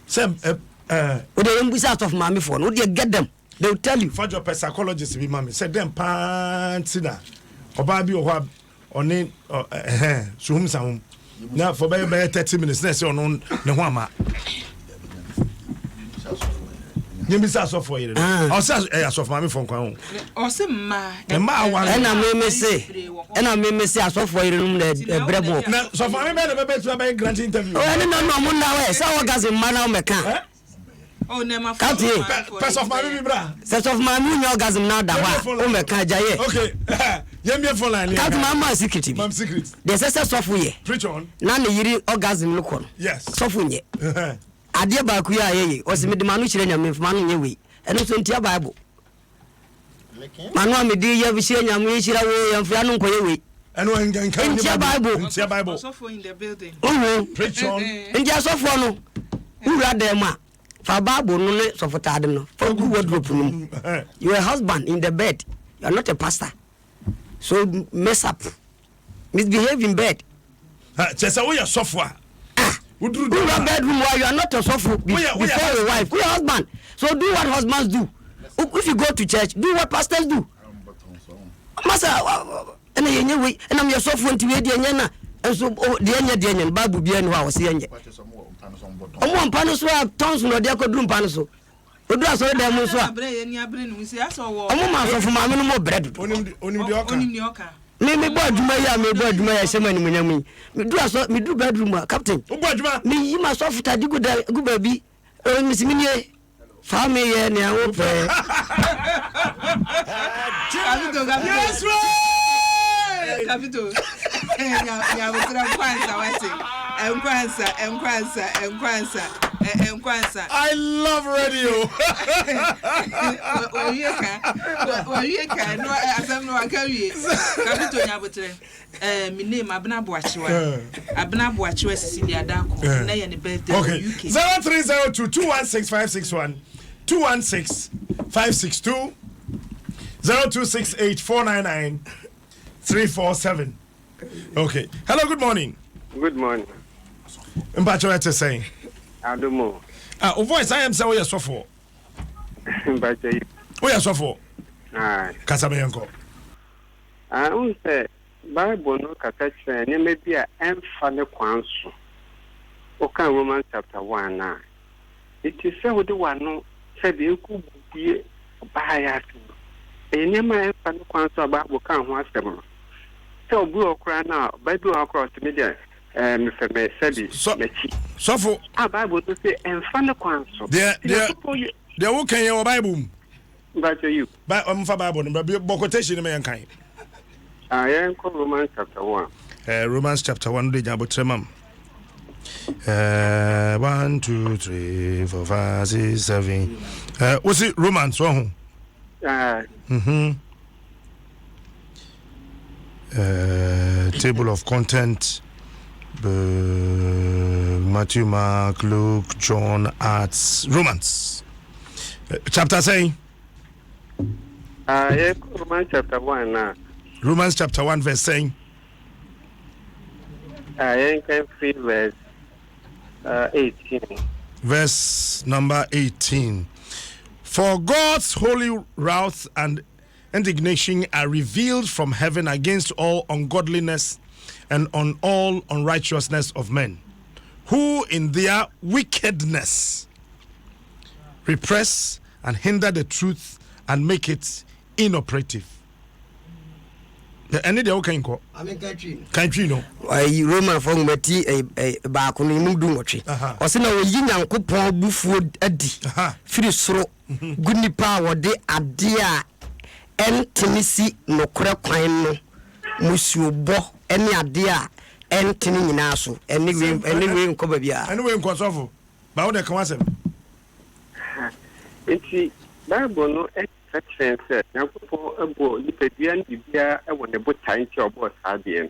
Sam, would they be out of mammy for? Would you get them? They'll tell you. For your psychologist to be mammy, said them pants in a or Barbie or on in some. Now for by 30 minutes, let's say on the Wama. You miss us for you. I'll say as of mammy from Crown. Or some ma, and I may say, I saw for you room the brebo. So for me, better by grant interview. Oh, I don't know, now, so I got a man on my oh, never pass off my bra. Set of my moon orgasm now that one. Oh, my Kajaye. Okay. Yam your phone line. Cut my secret. Mom secret. There's a software. Preach on. None of you orgasm look on. Yes. Software. I dear Bakuya, was made the manumission of man in your way. And also in your Bible. Manu, me dear, you have seen your mission away and Fiano Koye. And one can come to your Bible. It's your Bible. Also in the building. Oh, preach on. And just so follow. Who are them? For Bible, no less of a tardino. For good word, you're a husband in the bed. You're not a pastor. So mess up. Misbehave in bed. Just away your software. Who do your bedroom while you are not a software before your wife? Your husband. So do what husbands do. If you go to church, do what pastors do. Master, and I'm your software to the and so the end Bible be and was saying. One panoswa tons no dia kodrum panoso. Odu aso dem so a. Omo from ma no mo bread. Onim di oka. Me bo adwuma ya shema ni munyam. Me du aso me du bedroom captain. Wo bo adwuma. Me yi ma so futa digu baby. Me simini fa me ye ne awo pe. Yes right. Capito. Ya wotra kwanza wati. Enkwansa. I love radio. Well, no asem no akawie. Capito nya wotre. Me name Abna Boachiwa. Abna Boachiwa Sisi Adako. Na ye ne birthday in UK. 0302216561 216562 0268499347. Okay. Hello, good morning. Good morning. Mbacho ete saying. Adomo. O voice I am say we are so for. Mbacho. We are so for. Ah. Kasa me yanko. Un say Bible no kaka say ne me bia emfa ne kwanso. O kan Romans chapter 1 na. It is say we do one no say be ku bie ba ya tu. Ene ma emfa ne kwanso Bible kan ho asem. So bu okra na Bible across media me sabi mechi. So for Bible to say emfa ne kwanso. There who can your Bible. But you. But for Bible no quotation me yankan. I am Romans chapter 1. Romans chapter 1 de jabo tremam. 1 2 3 4 5 6 7. What's it Romans one? Table of content. Matthew, Mark, Luke, John, Acts, Romans. Chapter saying? Romans chapter 1 now. Romans chapter 1 verse saying? I can free verse 18. Verse number 18. For God's holy wrath and indignation are revealed from heaven against all ungodliness and on all unrighteousness of men, who in their wickedness repress and hinder the truth and make it inoperative. Any day okay ko. Country no. Ai Roman for mati ba ko no du ngochi. O se na oyi Nyankopon bufuo adi. Firi soro. Guni pa wo de ade a entimisi nokore kwan no. Musuobo ene ade a entini nyina so. Anyway nko ba bia. Anyway nko sofo. Ba wo de kan wasem. Enti Bible no section said, Nyankopon abo nipadua bibia e won the botan ti obo saade en.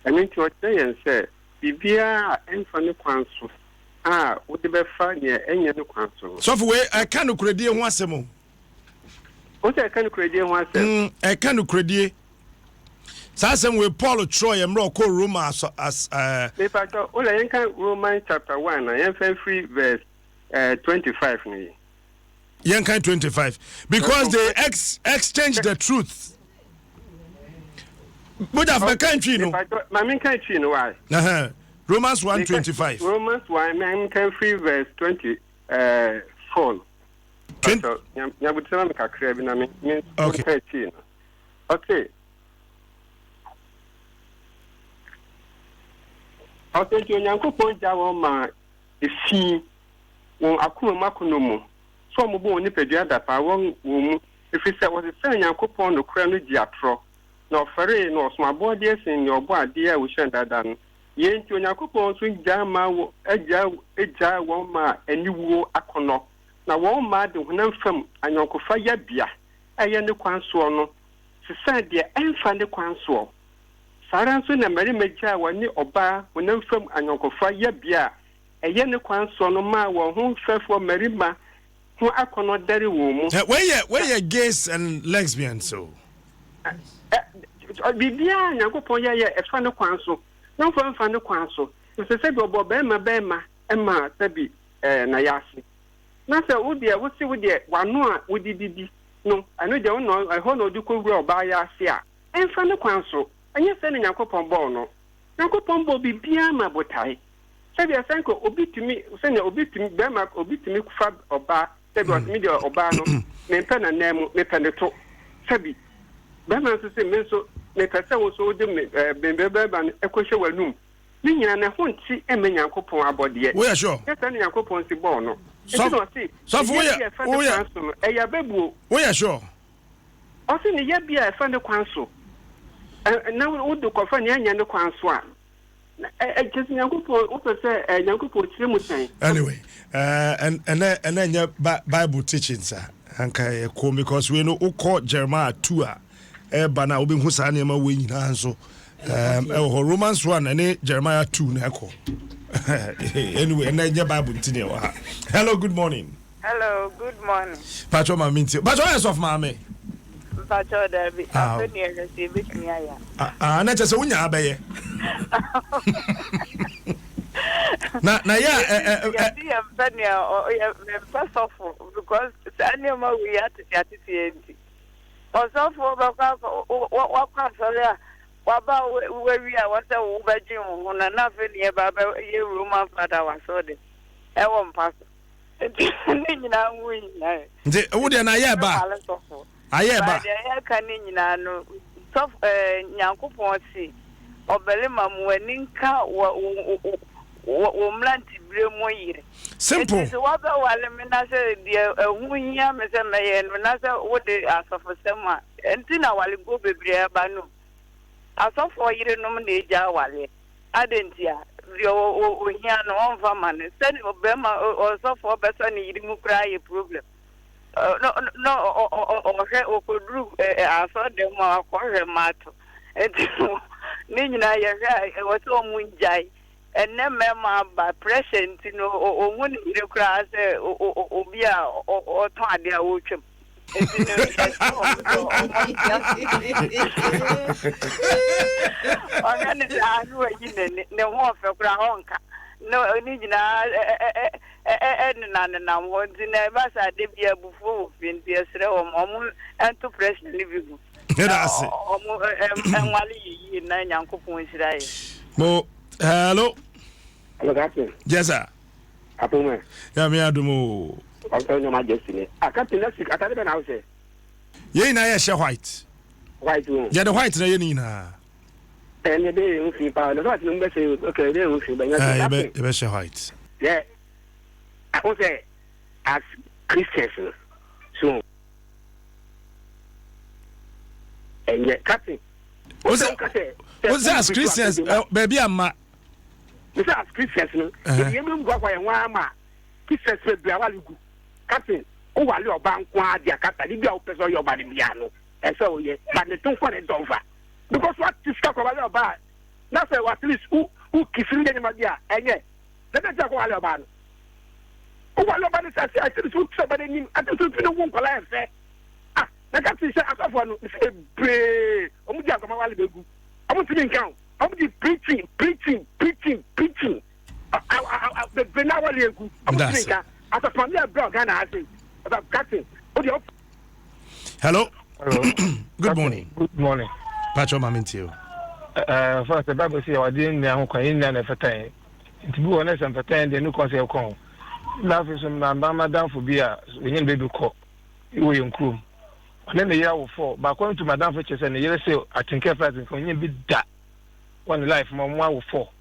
Emi ti o tell say bibia enfa ne kwan so wo de be fa ne enye ne kwan so. Sofo we I can credit ho asem o. O say can credit ho asem. I can credit. Sa asem we Paul Troy emro ko Roma as Me pastor o la yen kan Romans chapter 1 na yen fa free verse 25 ni. Young kind 25 because they exchanged the truth. But I've country no. My main country no why? Romans 1:25. Romans 1 main country verse 24. Ya butela me kakra bi na me. Okay. Okay. Okay, to Nyankopon jawo ma efi won akoma mu. So mo bo ni pedua da pa won mu efi se wo se Nyankopon no kra no gi atro na ofere no osoma body sin ni obo ade a wo hyen dada no ye nti Nyankopon so gya ma wo eja wo ma aniwuo akono na wo ma de honam fam anyankofa ya bia eye ne kwanso no se sa de emfa ne kwanso sara nso na mari magya woni oba honam fam anyankofa ya bia eye ne kwanso no ma wo ho fefo marima who are connot very woman. Where you gays and lesbians so? Bibia Nyankopon ya e fa ne kwanso. No fa ne kwanso. Se se bi obo bema ema sabi na yasi. Na se wo de wo si wo de wano a wo didi no. Ano de no I ho no du ko wura oba yasi a. Emfa ne kwanso. Anya se ne Nyankopon bo no. Nyankopon bo bibia ma botai. Sabi asanko obitimi se ne obitimi bema obitimi kufa oba sabi media oba no me mpa na nemu me pene to sabi ba man so se me so me pese wo so de me bembe ba ekohwe wanum ni nyina na ho nti eme Nyankopon abode we are sure yes na Nyankopon si bo no so we ya bebu we are sure o si ni ya bia e fa ne kwanso na wo do ko fa ne anya ne kwanso a just anyway, and Bible teachings are cool because we know Uko Jeremiah 2 Bana Ubin Husanima win so Romans 1 and Jeremiah 2 Nako. Anyway, and then your Bible continue. Hello, good morning. Hello, good morning. Patroma Minty. Patroma of Mammy. Patrol Derby. I'm going to see bit me. Not just a winner, Abbey. Na yeah, first of all, because animal we had to get it. Also, for what comes there, what about where we are, what's the Ubajim, when nothing near Baba, you Roman father was so there. I won't pass. Would an ayaba? Ayaba. Can no soft Yankupon see or Belima Mueninka or Mlanti Bremoy. Simple. What about Aleminasa, dear Winyam, Mr. Mayor, and Manasa, what they ask for summer, and Tina while you go be Banu. I saw for you nominate Jawali. I didn't hear. You hear no one man. Send Obama or so for better needing to cry a problem. No, or could do. I saw them or call them matter. Nina, I was so munjai, and then mamma by present, or when you cry, or Tadia Wuchum. No, Nina, and what's in a basa de be a buffo in the Israel and to press living. That's it. And Wally in nine uncle points. Mo, hello. Hello, Captain. Yes, sir. Apoma. Yeah, me Adom. I'll tell you my destiny. I can't tell you, I can't even house. Ye na ye white. White room. Yeah, the white na ye ni na. And the day in Fipa, the right number say, okay, they will see. You be white. Yeah. I was say, as Christians, so. And yet, Captain. What's that as Christians? Baby, I'm ma. This as Christians, if you go for a wama, Christians will be a while. Captain, oh, while your bank, dia Captain, you go to your body piano. And so, yes, but the two for it over. Because what is talking about? That's at least who kissing anybody, and yet, let us talk about. Oh, what about this? I think somebody, I don't know who can say. Ah, the Captain said, I got one, say, brave. I'm going to count. I'm going to preaching. The now I'm going to as a family blog, and I think about Captain. Hello. Hello. Good morning. Good morning. Pacho Mamintio. First, the Bible says, I didn't know Queen for time. To be honest, and for time, the new concept of con. Love is my mamma down for beer, when you baby call. You were in crew. And then the year will fall. But according to Madame Fitches and the year say, I think everything can you be that. One life, Mamma will fall.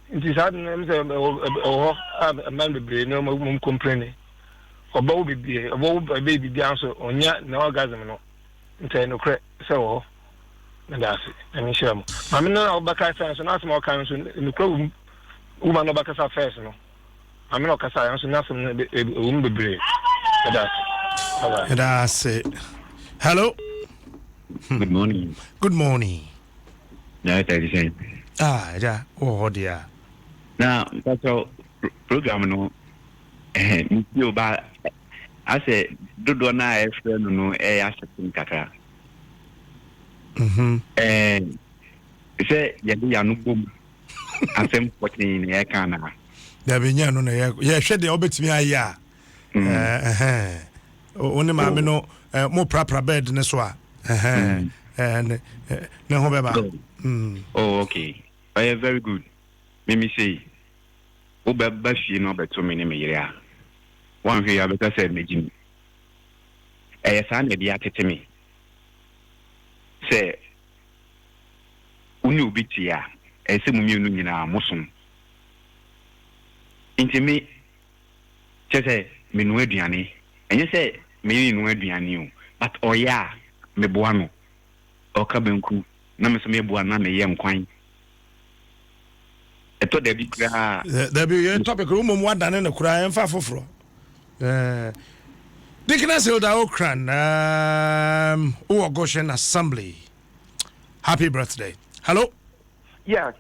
It is hard names or a man to be no more complaining. Or baby, a baby down so on ya, no orgasm. No. No credit, so that's it. I mean, sure. I mean, no back fence and ask more kinds in the club. Woman, no back as a face, no. I mean, no Casa, so nothing won't be brave. That's it. Hello. Good morning. Good morning. Yeah, it's yeah. Oh, dear. Now, that's all program, no. You buy. I said, do not no accepting Kaka. And say, Yanukum. I think 14 year canna. There be no, yeah, shed the obit me a ya. Only my no more proper bed in a swa. And no, oh, okay. Very good. Let me say, Obashi no better many. One here because I said, Majin. A son, a dear to me. Say, Unu Bitia, a simu in our Muslim. Into me, say, Minuediani, and you say, Minuediani, but oh, yeah, me buano, or Cabenku, Namasame Buana, me yam quine. I thought there be a topic room more than in a cry and far for. Dickiness Hilda Okran, Goshen Assembly. Happy birthday. Hello? Yeah,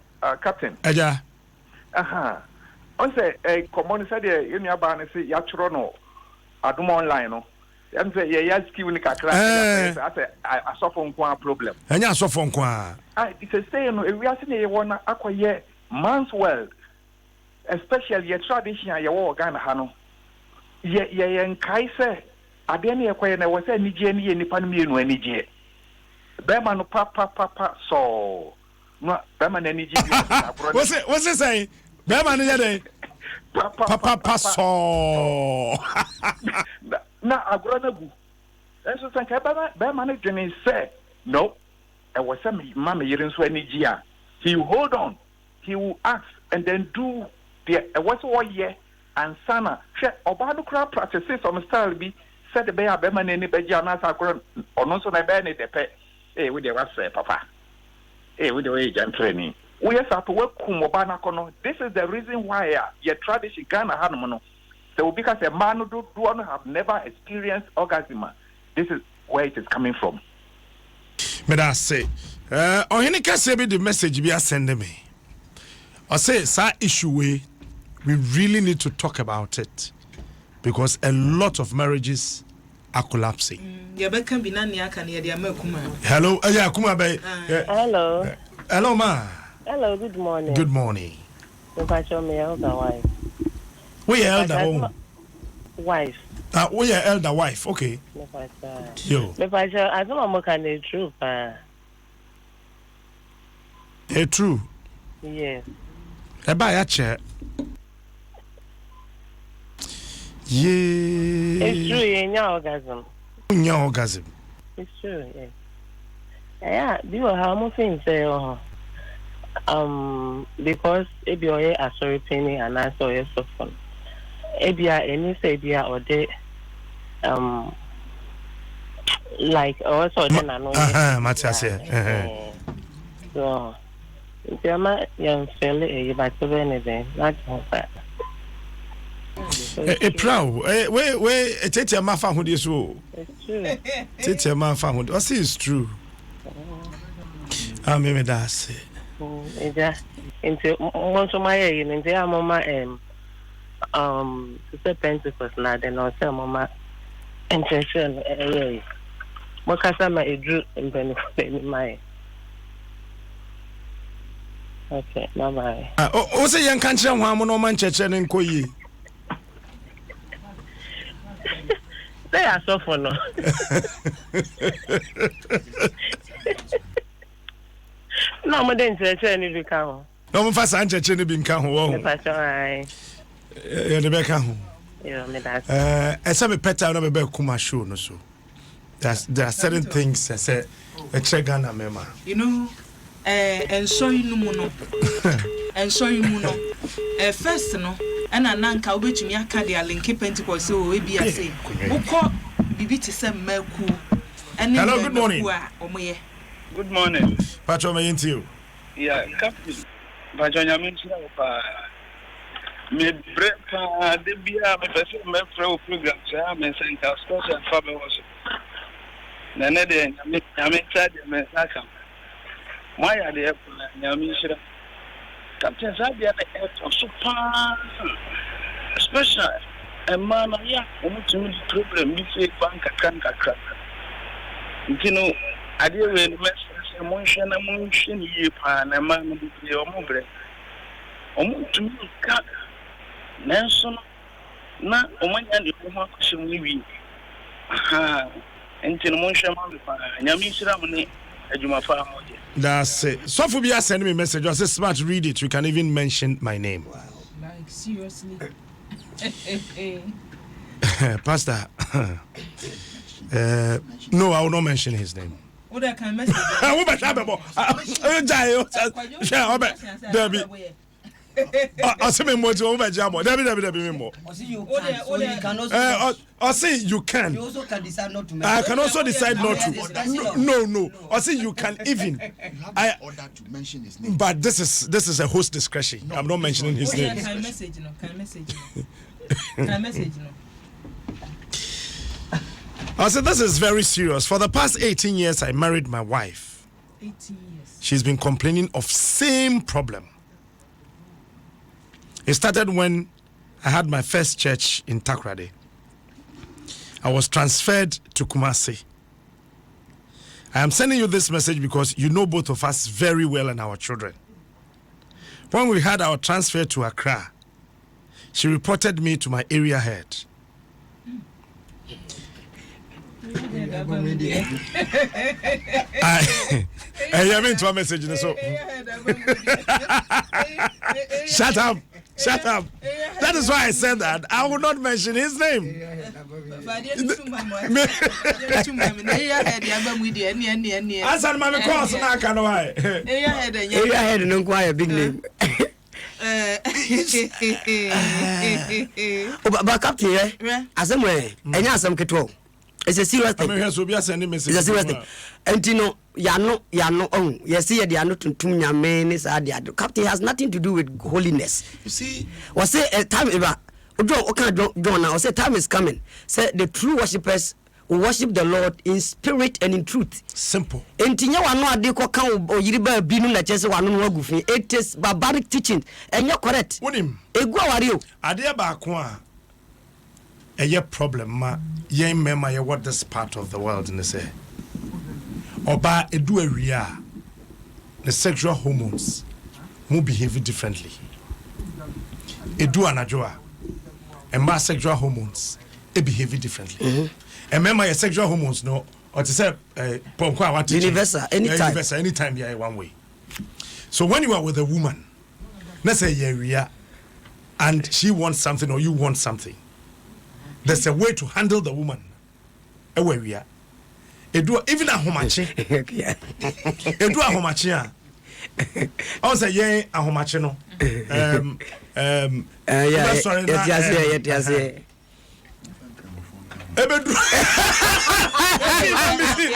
Captain. Aja. Aha. On say a common said in your barn, say Yatrono, Adom online. No, and say, yes, Kiwin Kakra. I suffer one problem. And you suffer one. It's a saying, we are saying, one acquire man's world, especially your tradition, your war, Ghana Hano. Ye and Kaiser, I didn't acquire, I was a Nigerian and Nipan no Niger. Berman, papa, so. No, Berman and Niger. What's it saying? Berman, papa, so. Now, I grown up. And so, thank you, Berman, Jenny said, no, I was some mamma, you didn't swear Niger. He will hold on, he will ask, and then do the what's all year. And Sana, Obado crowd practices on style be said the bear Beman any Bejanas are or not so I ban it a pet. Eh, with the was papa. Eh, with the age and training. We have to work Kumobana Kono. This is the reason why your tradition Ghana Hanumono. So because a man who do have never experienced orgasm, this is where it is coming from. But I say, or any can say the message be sending me. I say, sa issue way. We really need to talk about it because a lot of marriages are collapsing. Hello, yeah, Kuma Bay. Hello. Hello, ma. Hello, good morning. Good morning. We are elder wife. We are elder wife, okay. Yo. I don't know the truth. True. Yes. Chair. Yeah. It's true, in your orgasm. In your orgasm. It's true, yes. Yeah, do you have more things because if you're a sorry penny and I saw your soft if you are any say be or de like also then I know Matthias so if you're my young fella you might do anything that's that. Proud. Wait, take your man found this rule. It's true. Take your man found. I see it's true. I mean, that's it. Into also my into our mama to say Pentecost now, then I'll tell mama intention. What can I make drew in benefit my. Okay, bye bye. Oh, say young country, one more man church and Koyi. They are so for no. No, my didn't say any become. No, my first answer, Chenny being come home. That's all right. You're the back home. Yeah, me that's. As I'm a pet, I'll never be Kuma show, no so. There are certain things I say, a check on a mema. You know, and so you know, and so you know, first, no. And Nanka, which me a cardia link Pentecost, so we be a say, who call Bibi to send Melku. Hello, good morning. Good morning. Patron, me into you. Yeah, Captain. Patron, I mean, me break the beer, me person, me pro program, so I'm in St. Casper and Faber was. Nanede, I mean, me Saka. Why are they up? Yamisha? Captain Zabia, super special. And man, yeah, almost to me the problem. You say bank can't crack. You know, I deal with the motion, ye pan, and man, be your mobile. Almost to me, cat. Nelson, not a man and the woman cushion living. Aha, and to the motion, Yamisha money. That's it. So for me, send me a message. I say smart, read it. You can even mention my name. Wow. Like seriously. Pastor. No, I will not mention his name. What I can message? Debbie. I say more to over Jamo. Debbie more. I say you can. You also can decide not to. I can also decide not to. No. I say you can even. I order to mention his name. But this is a host discretion. No, I'm not mentioning his name. Can I message no? Can I message no? I said this is very serious. For the past 18 years, I married my wife. 18 years. She's been complaining of same problem. It started when I had my first church in Takrade. I was transferred to Kumasi. I am sending you this message because you know both of us very well and our children. When we had our transfer to Accra, she reported me to my area head. I hear me into a message. So shut up. That is why I said that. I will not mention his name. Answer my course now, can I? Area head no quite a big name. But Captain, as I'm way, and yes, I'm control. It's a serious thing. It's a serious thing. And you know, Yano, oh, yes, they are not to Tunya Manis. Captain has nothing to do with holiness. You see, was say a time about John now, say time is coming. Say the true worshippers will worship the Lord in spirit and in truth. Simple. And Tinya no adeko kan o yiriba binu na chese wanu no agufi. It is barbaric teaching. And you're correct. What him? Egu awari o. Ade ba ko a a problem ma yen mema ye what this part of the world in say oba edu area the sexual hormones will behave differently edu anajoa and ma sexual hormones behave differently and mema your sexual hormones no or to say ponko what universal anytime yeah one way. So when you are with a woman, let's say area and she wants something or you want something, there's a way to handle the woman. Away we are. Even a homachi. Edu a homachi. I say yeah a homachi no. Yes.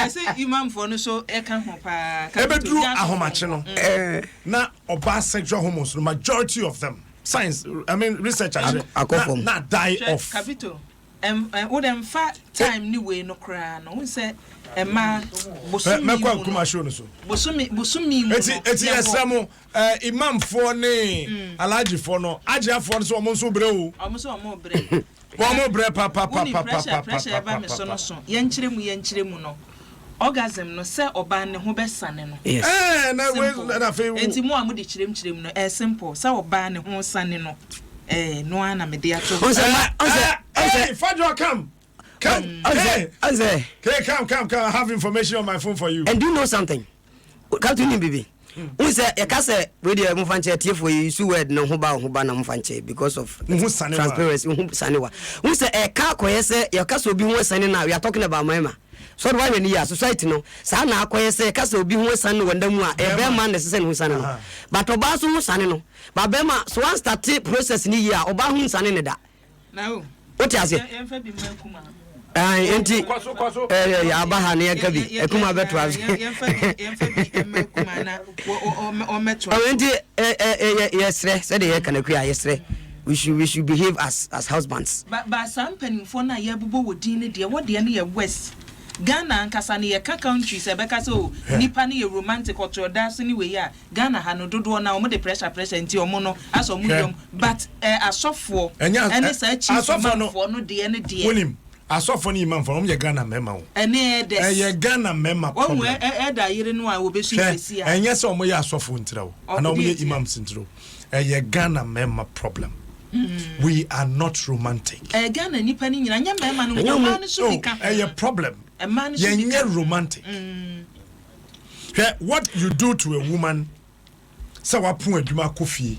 I say imam for no so e kan ho pa. Ebedru a homachi no. Na oba sexual hormones the majority of them science research not die off. Capito. Wo dem fa time ni we no kra no. Who say Emma Bosumi eti esemo imam for ne alaji for no aja for so omo so bre o omo bre papa pressure ba me so no so yenkyere mu no orgasm no se oba ne ho besane no na we na fe enti mu amudi kyerem no simple se oba ne ho sane no no ana me de ato Fadro come come I have information on my phone for you. And do you know something? Come to me, baby. We say a case radio mfanche tie for you su word no ho ba na mfanche because of transparency sanewa. We say e ka koye say your case obi ho sane na we are talking about mama. So why when you society no sa na akoye say case obi ho sane wanda mu a e be man necessary ho sane no. But oba so ho sane no. Ba be ma so one start process ni year oba ho sane ne da. Now what you say? Enti ya baha ne kabi ekuma beto afi yesre said ye can akua yesre we should behave as husbands but some penifo na ye bubo wodin ne de wo de ne ye west Ghana ankasa ne ye ka countries e beka so nipa ne ye romantic or da so ni we ya Ghana ha no dodo na o mo de pressure enti o mo no aso mo yom but asofo ene sa chi asofo no de ne de asofo ni imam from ye Ghana mema o ene des ye Ghana mema o we da yire no a obesu fesi a enye se o mo ye asofo ntira o ana o mo ye imam sintiro ye Ghana mema problem. We are not romantic. Ghana nipa ni nyina nya mema no man so bika a problem. A man so bika romantic. What you do to a woman sa wapun adwuma kofie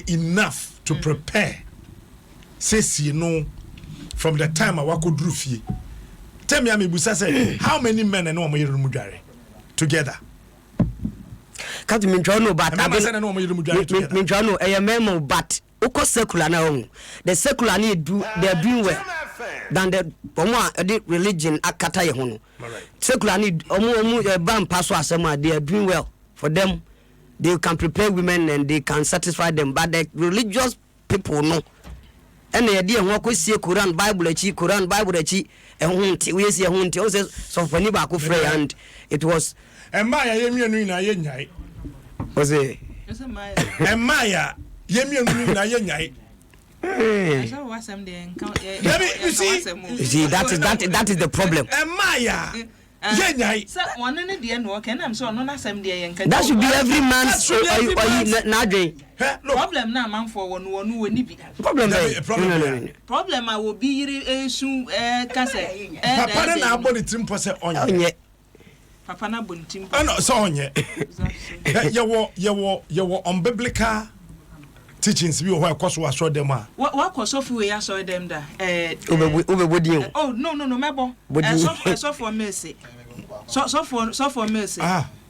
enough to prepare says you know from the time I wako dru fie. Tell me busa say how many men and no mo yere mu dware together. Can't mean no but I no a memo but uko secular now. The secular need do they're doing well than the religion akata ye hono. Secular need omu ban paso asema they are doing well for them. They can prepare women and they can satisfy them, but the religious people no. And the idea who could see Quran Bible echi and we see hunti also so for niba ko free and it was Maya yemienu na yenyai was it Maya yemienu na yenyai you see that is the problem. Maya yenyai one in the end work and I'm so no asem dey yen that should be every man's problem na man for one we ni bi problem I will be esu kase papa na abodi timpo se onye papa na abodi timpo no so onye ye wo unbiblical teachings we who akoso aso dem a what akoso fu we aso dem da ubebodi oh no mebo so for mercy so for mercy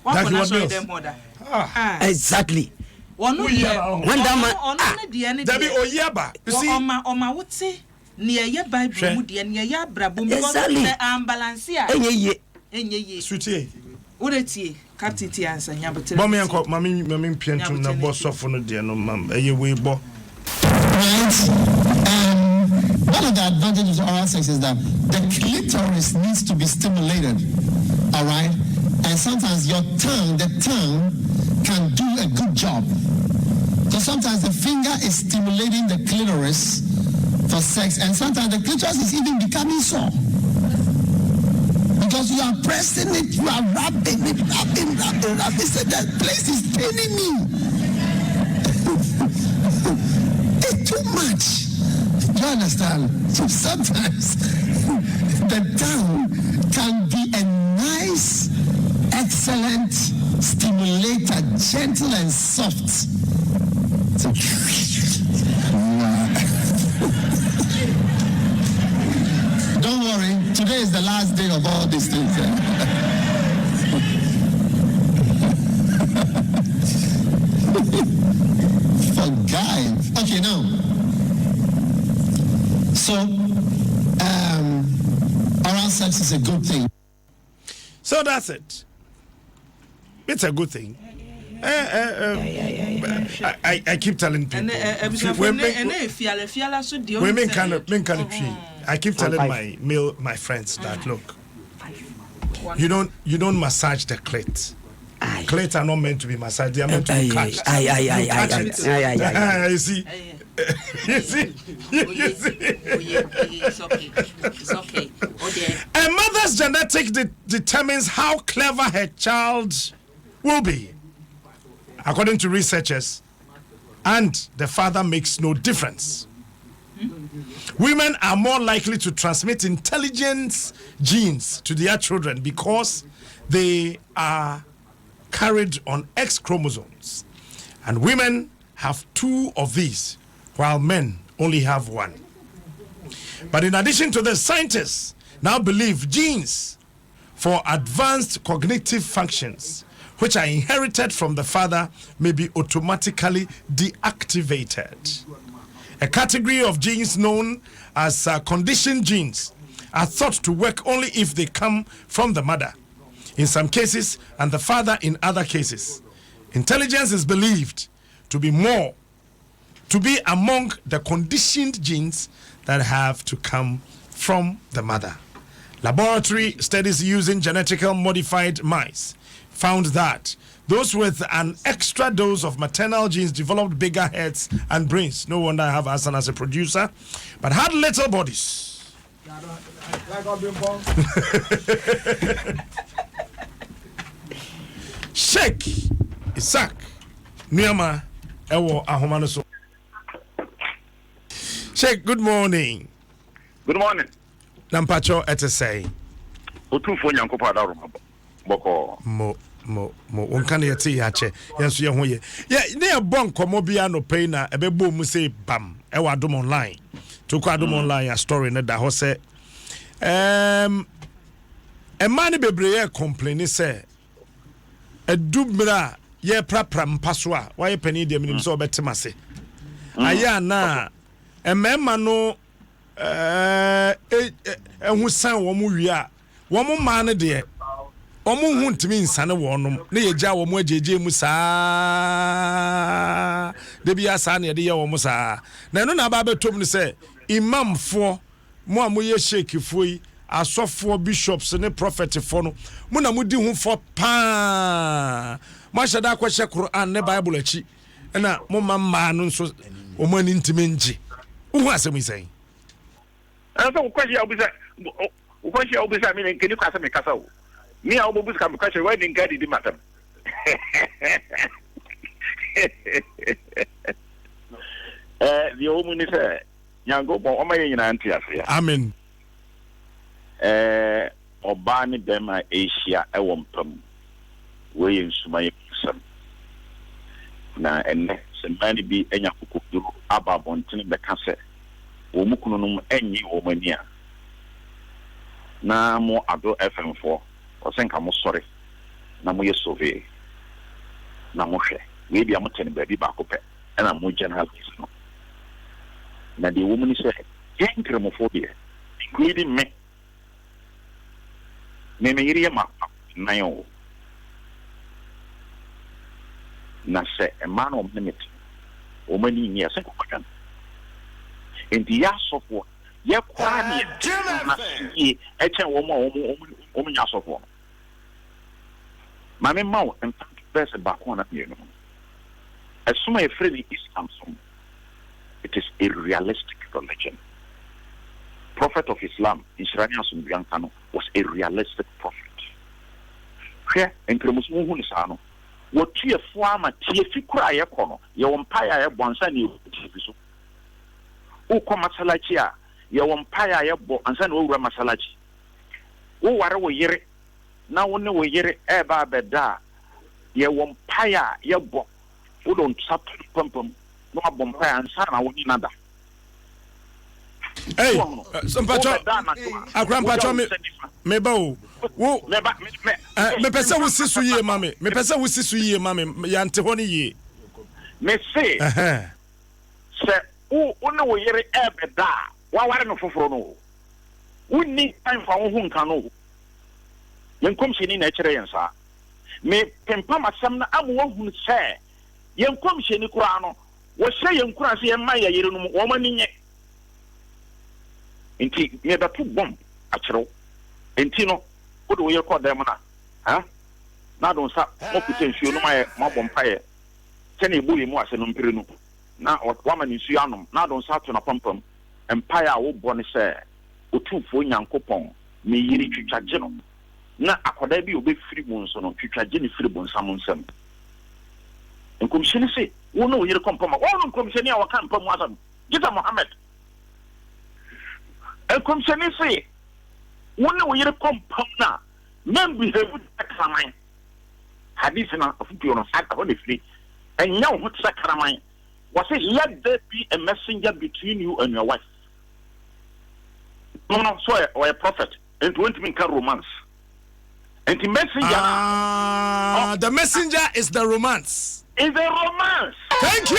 what akoso dem order exactly one no when that man Dabi oyaba you see oma wote ne ye bible mu de ne ye abrabo because the imbalance a enye sutie woretie captain answer nya betere mama yanko mami pientum na boss of no de no mam we bo one of the advantages of oral sex is that the clitoris needs to be stimulated, all right? And sometimes the tongue can do a good job. Just Because sometimes the finger is stimulating the clitoris for sex, and sometimes the clitoris is even becoming sore. Because you are pressing it, you are rubbing it. So that place is paining me. It's too much. You understand? So sometimes the tongue can be a nice, excellent stimulator, gentle and soft. So, don't worry, today is the last day of all these things. For guys. Okay, now. So, oral sex is a good thing. So that's it. It's a good thing. I keep telling people. I keep telling my friends that look, you don't massage the clit. Clit are not meant to be massaged; they are meant to be catched. You see. It's okay. A mother's genetic determines how clever her child will be, according to researchers, and the father makes no difference. Women are more likely to transmit intelligence genes to their children because they are carried on X chromosomes, and women have 2 of these, while men only have 1. But in addition to this, scientists now believe genes for advanced cognitive functions, which are inherited from the father, may be automatically deactivated. A category of genes known as conditioned genes are thought to work only if they come from the mother, in some cases, and the father in other cases. Intelligence is believed to be among the conditioned genes that have to come from the mother. Laboratory studies using genetically modified mice found that those with an extra dose of maternal genes developed bigger heads and brains. No wonder I have Hassan as a producer, but had little bodies. Sheikh Isaac Niama Ewo Ahomanoso. Sheikh, good morning. Good morning. Nampacho etesei. Otufo nyankopa adaru boko. Mo onkane yete yache. Yenso ye ho ye. Ye ne bon komo bia no pay na ebebo mu say bam. Ewa Adom online. To kwa Adom online a story na da ho se a man bebreye complain say edubra ye prapra mpaso a wa ye pani de minim so obetem ase. Aya na emema no ehu san wo mu wi a wo mu ma ne de wo mu hu ntimi nsane wo nom ne ye gya wo mu ajeje mu saa de bia saa ne de ye wo mu saa na no na ba betom ne se imamfo mo amoye sheikfo yi asofo bishops ne prophet fo no mo na mudi hu fo pa ma shada kwa she Quran ne Bible achi na mo mamma no nso o mani ntimi nji uhu asem isai so kwashi obisa mi nkeni kwasa me kasa wo mi a obobu ska me kwashi we din gadi di matam the omu ni se nyango bon o maye nyina anti afia amen oba ni bema Asia ewo mpam we nsuma ye kusam na enne se mani bi enya kokoduru aba bontin be kase wo mukunu no enyi wo mania na mo ado FM4 o senka mo sori na mo ye survey na mo hwe we bia mo tene ba bi ba ko pe na mo generalize no na the woman say homophobia including me yiri ma na yo na se a man of limit o mani ni ase ko kan enti ya sofo ye kwa ni na si e chen wo mo nya sofo ma me ma wo en person ba ko na ye no As soon as Islam, it is a realistic religion. Prophet of Islam, Israel Sumbiankano, was a realistic prophet. Here, in Kremusmu Hunisano, what Tia Fuama, Tia Fikra Yakono, your umpire Bonsani, O Komasalachia, your umpire Bonsan over Masalachi. O Warawa Yere, now one way Yere Eba Beda, your umpire, your bo, who don't sap pumpum, no bumpire and son, I would another. Hey, some patron, a grandpa, me bow. Me pesa wo sisu ye mame. Me pesa wo sisu ye mame. Ya nte honi ye. Me say. Se o no wo yere ebe da. Wa ware no foforo no. Wonni time fa wo hu nka no. Yen komsheni na kire yen sa. Me pempa masam na amo wo hu se. Yen komsheni kura no. Wo hye yen kura se yen ma ya yere no wo mani nye. Inti me da tu bom a kiro. Inti no do we call them na na don sa mo kutensuo no ma bompaye tene buye mu ase no mpire no na wa ma nsuo anom na don sa to na pampam empire a wo bɔ ne sɛ otufo nyankopɔn me yiri twitwagye no na akoda bi obefiri mu nso no twitwagye ne firi bo nsam nsam nkomhyene se wo no yiri kompama wo no nkomhyene a waka mpamu asam gita Muhammad nkomhyene se one way you come na men behave sakraman hadith na ofupi on sat on the free and now what sakraman was it let there be a messenger between you and your wife no so or a prophet and won't mean romance and the messenger the messenger is the romance thank you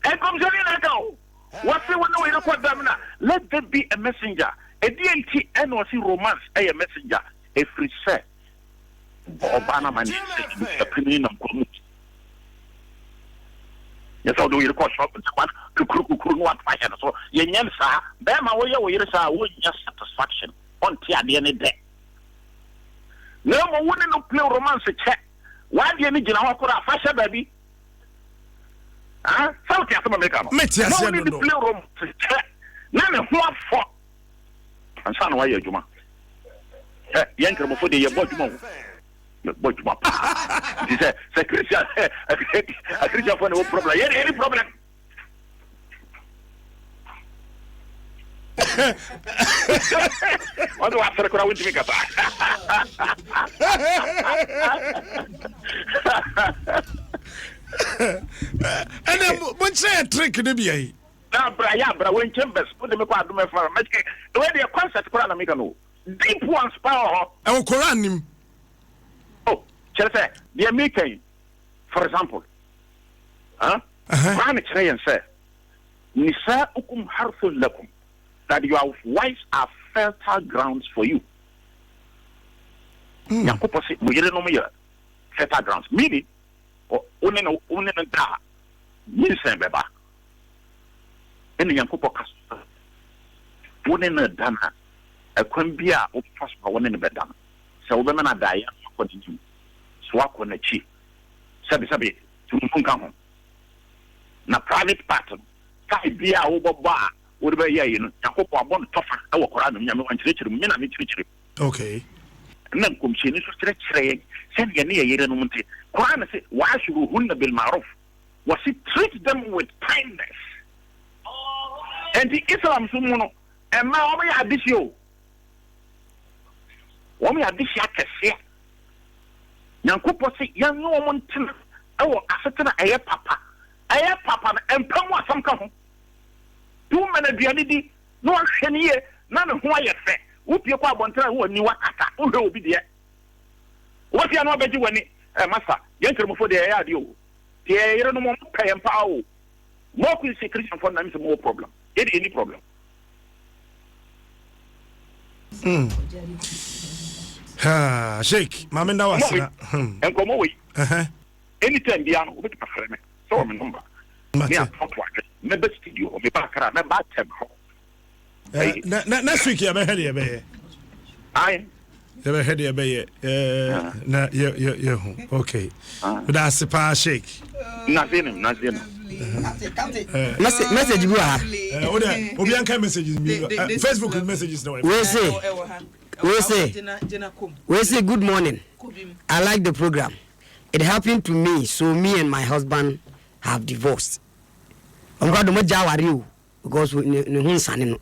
and come to go. What say when we record them now? Let there be a messenger. A DNT NOC romance, a messenger. A free set. Obana man is opinion of community. Yes, how do you record shop and one to cook one fire? So, Yan sa, Bama, where you are, would just satisfaction on Tia the any day. No more wouldn't play romance a check. Why do you need to know a fashion baby? South Africa. Metia no need to play room. None who are for. And son, why you, Juma? Yanker before the Bojuma. Bojuma. He said, Christian, a Christian for no problem. Any problem? What do I have to crowd to make a and then when say a trick in the BA. Now, Bra, when Chambers put them apart to me for a match, the way their concert Quran Americano. Deep one's power. Oh, Quran. Oh, Chelsea, the American, for example. Quran Chay and say, Nisa ukum harful lakum, that your wives are fertile grounds for you. Yakupo say, we don't know fertile grounds. Meaning, one and da, Nisan Beba. And the Yankupo Castle. One in a dana, a quambia of prosper one in a bedam. So women are dying for the swap on the cheap. Sabi to Munkaho. Na private pattern. Kai beer over bar, would be yin, Yakupo born tougher, our Koran, Yamu and Richard, Mina Richard. Okay. And then come she to stretch saying, send your near Yeremunti. Quran said, why should we Hunda Bil Maruf? Was it treat them with kindness? And the Islam Sumuno, and now we are this you. When we are this year, Yankupo say, young woman, oh, Asatana, a papa, and Pama some come. 2 minutes, no one can hear, none of who I say. Whoop your papa, who knew what will be there. What you are not betting when it, Master, young for the air, you. The don't want to pay and power. More Christian for them is more problem. Any problem. Shake, Mamma was and come away. Anytime beyond with my friend. So I'm a number. Never studio or me back around my back. Next week, I may. I Never heard you be na okay. That's a pa shake. Nothing. Message go ah. Obianka messages me. Facebook messages now. We say good morning. I like the program. It happened to me, so me and my husband have divorced. I'm going to majawari because we no son.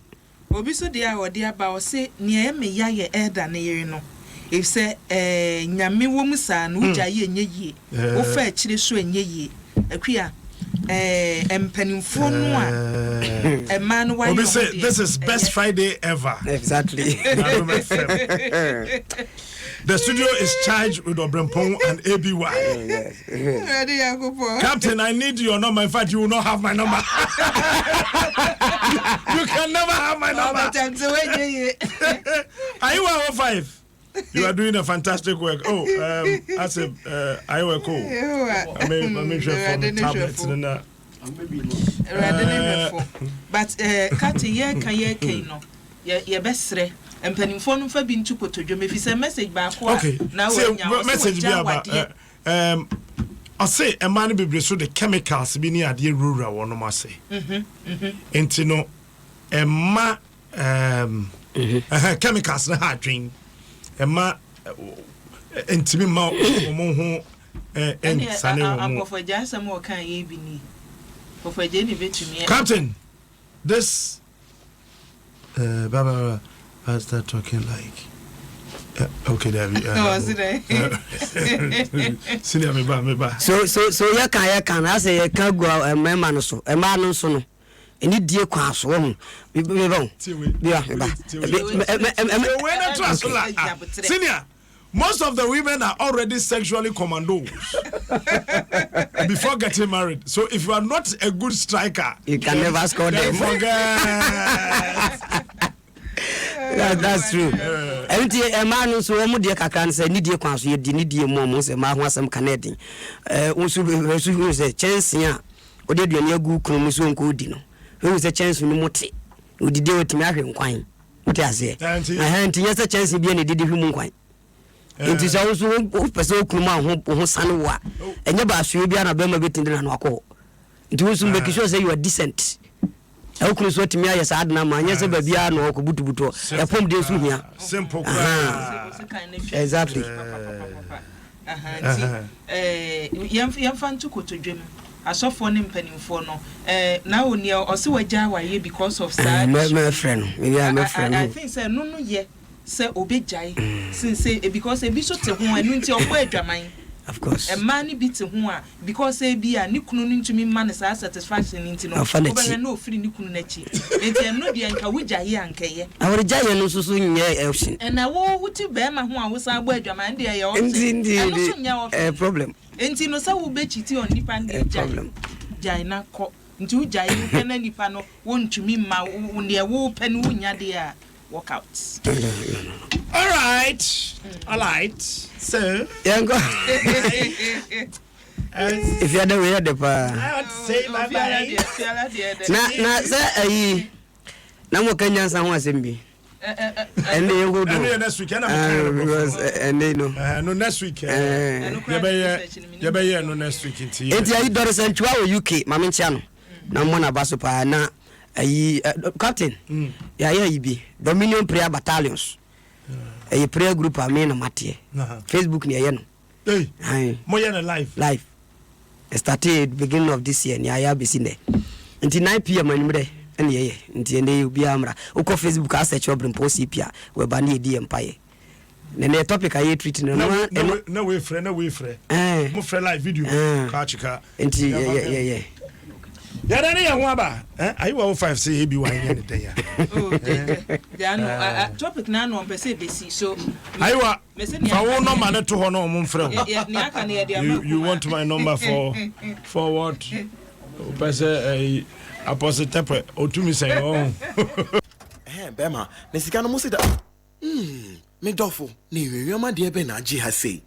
Obi so dia wo dia ba o se ne me ya ye elder ne yere no. If say nyame wo musa no uja ye enye yie. Wo fa akire so enye yie. Akua empanimfo no a a man why Obi say this is best Friday ever. Exactly. The studio is charged with Obrempong and ABY. Captain, I need your number. In fact, you will not have my number. You can never have my number. Are you 5? You are doing a fantastic work. Oh, I said, I work cool. I mean, from tablets and that. But Captain, can no. Your best and penny phone for being to put to you. If you send message back, okay. Now, message be about I say a man be so the chemicals be near the rural one must say. And you know, chemicals na hard drink. Ma intimi ma omo ho sane omo for just some more can ye be ni for Jenny betumi Captain this Baba I start talking like okay there we are senior me ba so ya kan I say ya kan go mema no so e ma no so no any die kwa so ho be bon senior most of the women are already sexually commandos before getting married. So if you are not a good striker, you can never score them. That's true. Everything a man so omo de kakra say ni die kwan so ye di ni die mo say ma ho asem kanedin. Unsu say chance a ode duane agu kunu so nko di no. We say chance ni mote. Odide otimi ahwe nkwan. Mote ase. Nti yes chance bi na didi hwu nkwan. Nti so so pese okunuma ho sane wa. Enye ba so bi na be ma betindina no akọ. Nti wo so make sure say you are decent. Okunu so otimi aye sa adna ma anya se ba bia no ko butubuto. E pom de so hia. Simple. Exactly. Yemfa ntuko to dwem. Asofo ne mpanimfo no na oni o se wagya waye because of sad my friend my friend I think say no ye say obejai since because e bi so te ho anu nti okwa adwaman of course e man bi te ho a because e bi a ne kunu no ntumi man sa satisfaction nti no obele na ofiri ne kunu na chi enti eno bi anka wugyaye ankeye awre gyaye no susu nye option na wo wuti be ma ho a wo sa agba adwaman de ye option problem enti no sa wo be chiti on nipa ndi jai na ko nti wo jai wo na nipa no wo ntumi ma wo ne wo pe no nya de a work out. All right. So, if you are the way the pa. I want to say bye bye. Na say na mo kanya san ho asembi. And they go do next week. And they know. No next week. You be no next week into you. Enti ayi dore sentwa wo UK mame ntia no. Na mo na baso pa na ayi captain. Ya bi Dominion Prayer Battalions. A prayer group ame na mate. Facebook ni aye no. Hey. Mo ye na live. It started beginning of this year ni aya be sine. Enti 9 PM anumre. And yeah, and be amra. Uko Facebook I search your post CPA we ban the empire. The topic I treating no way friend. Mo friend live video. Kachika. Yeah. Ya dani ya nwaba. Are you 5 say he be wine any day. Ya no topic na no pese besi so. Aiwa. Fa wo number na to ho no mo mfrɛ. Ni aka na ya dia. You want my number for what? Pese APOSO tepe otumi say oh. Bema, na sika no mo se da. Me dofo, na wiema de be na agi ha sei.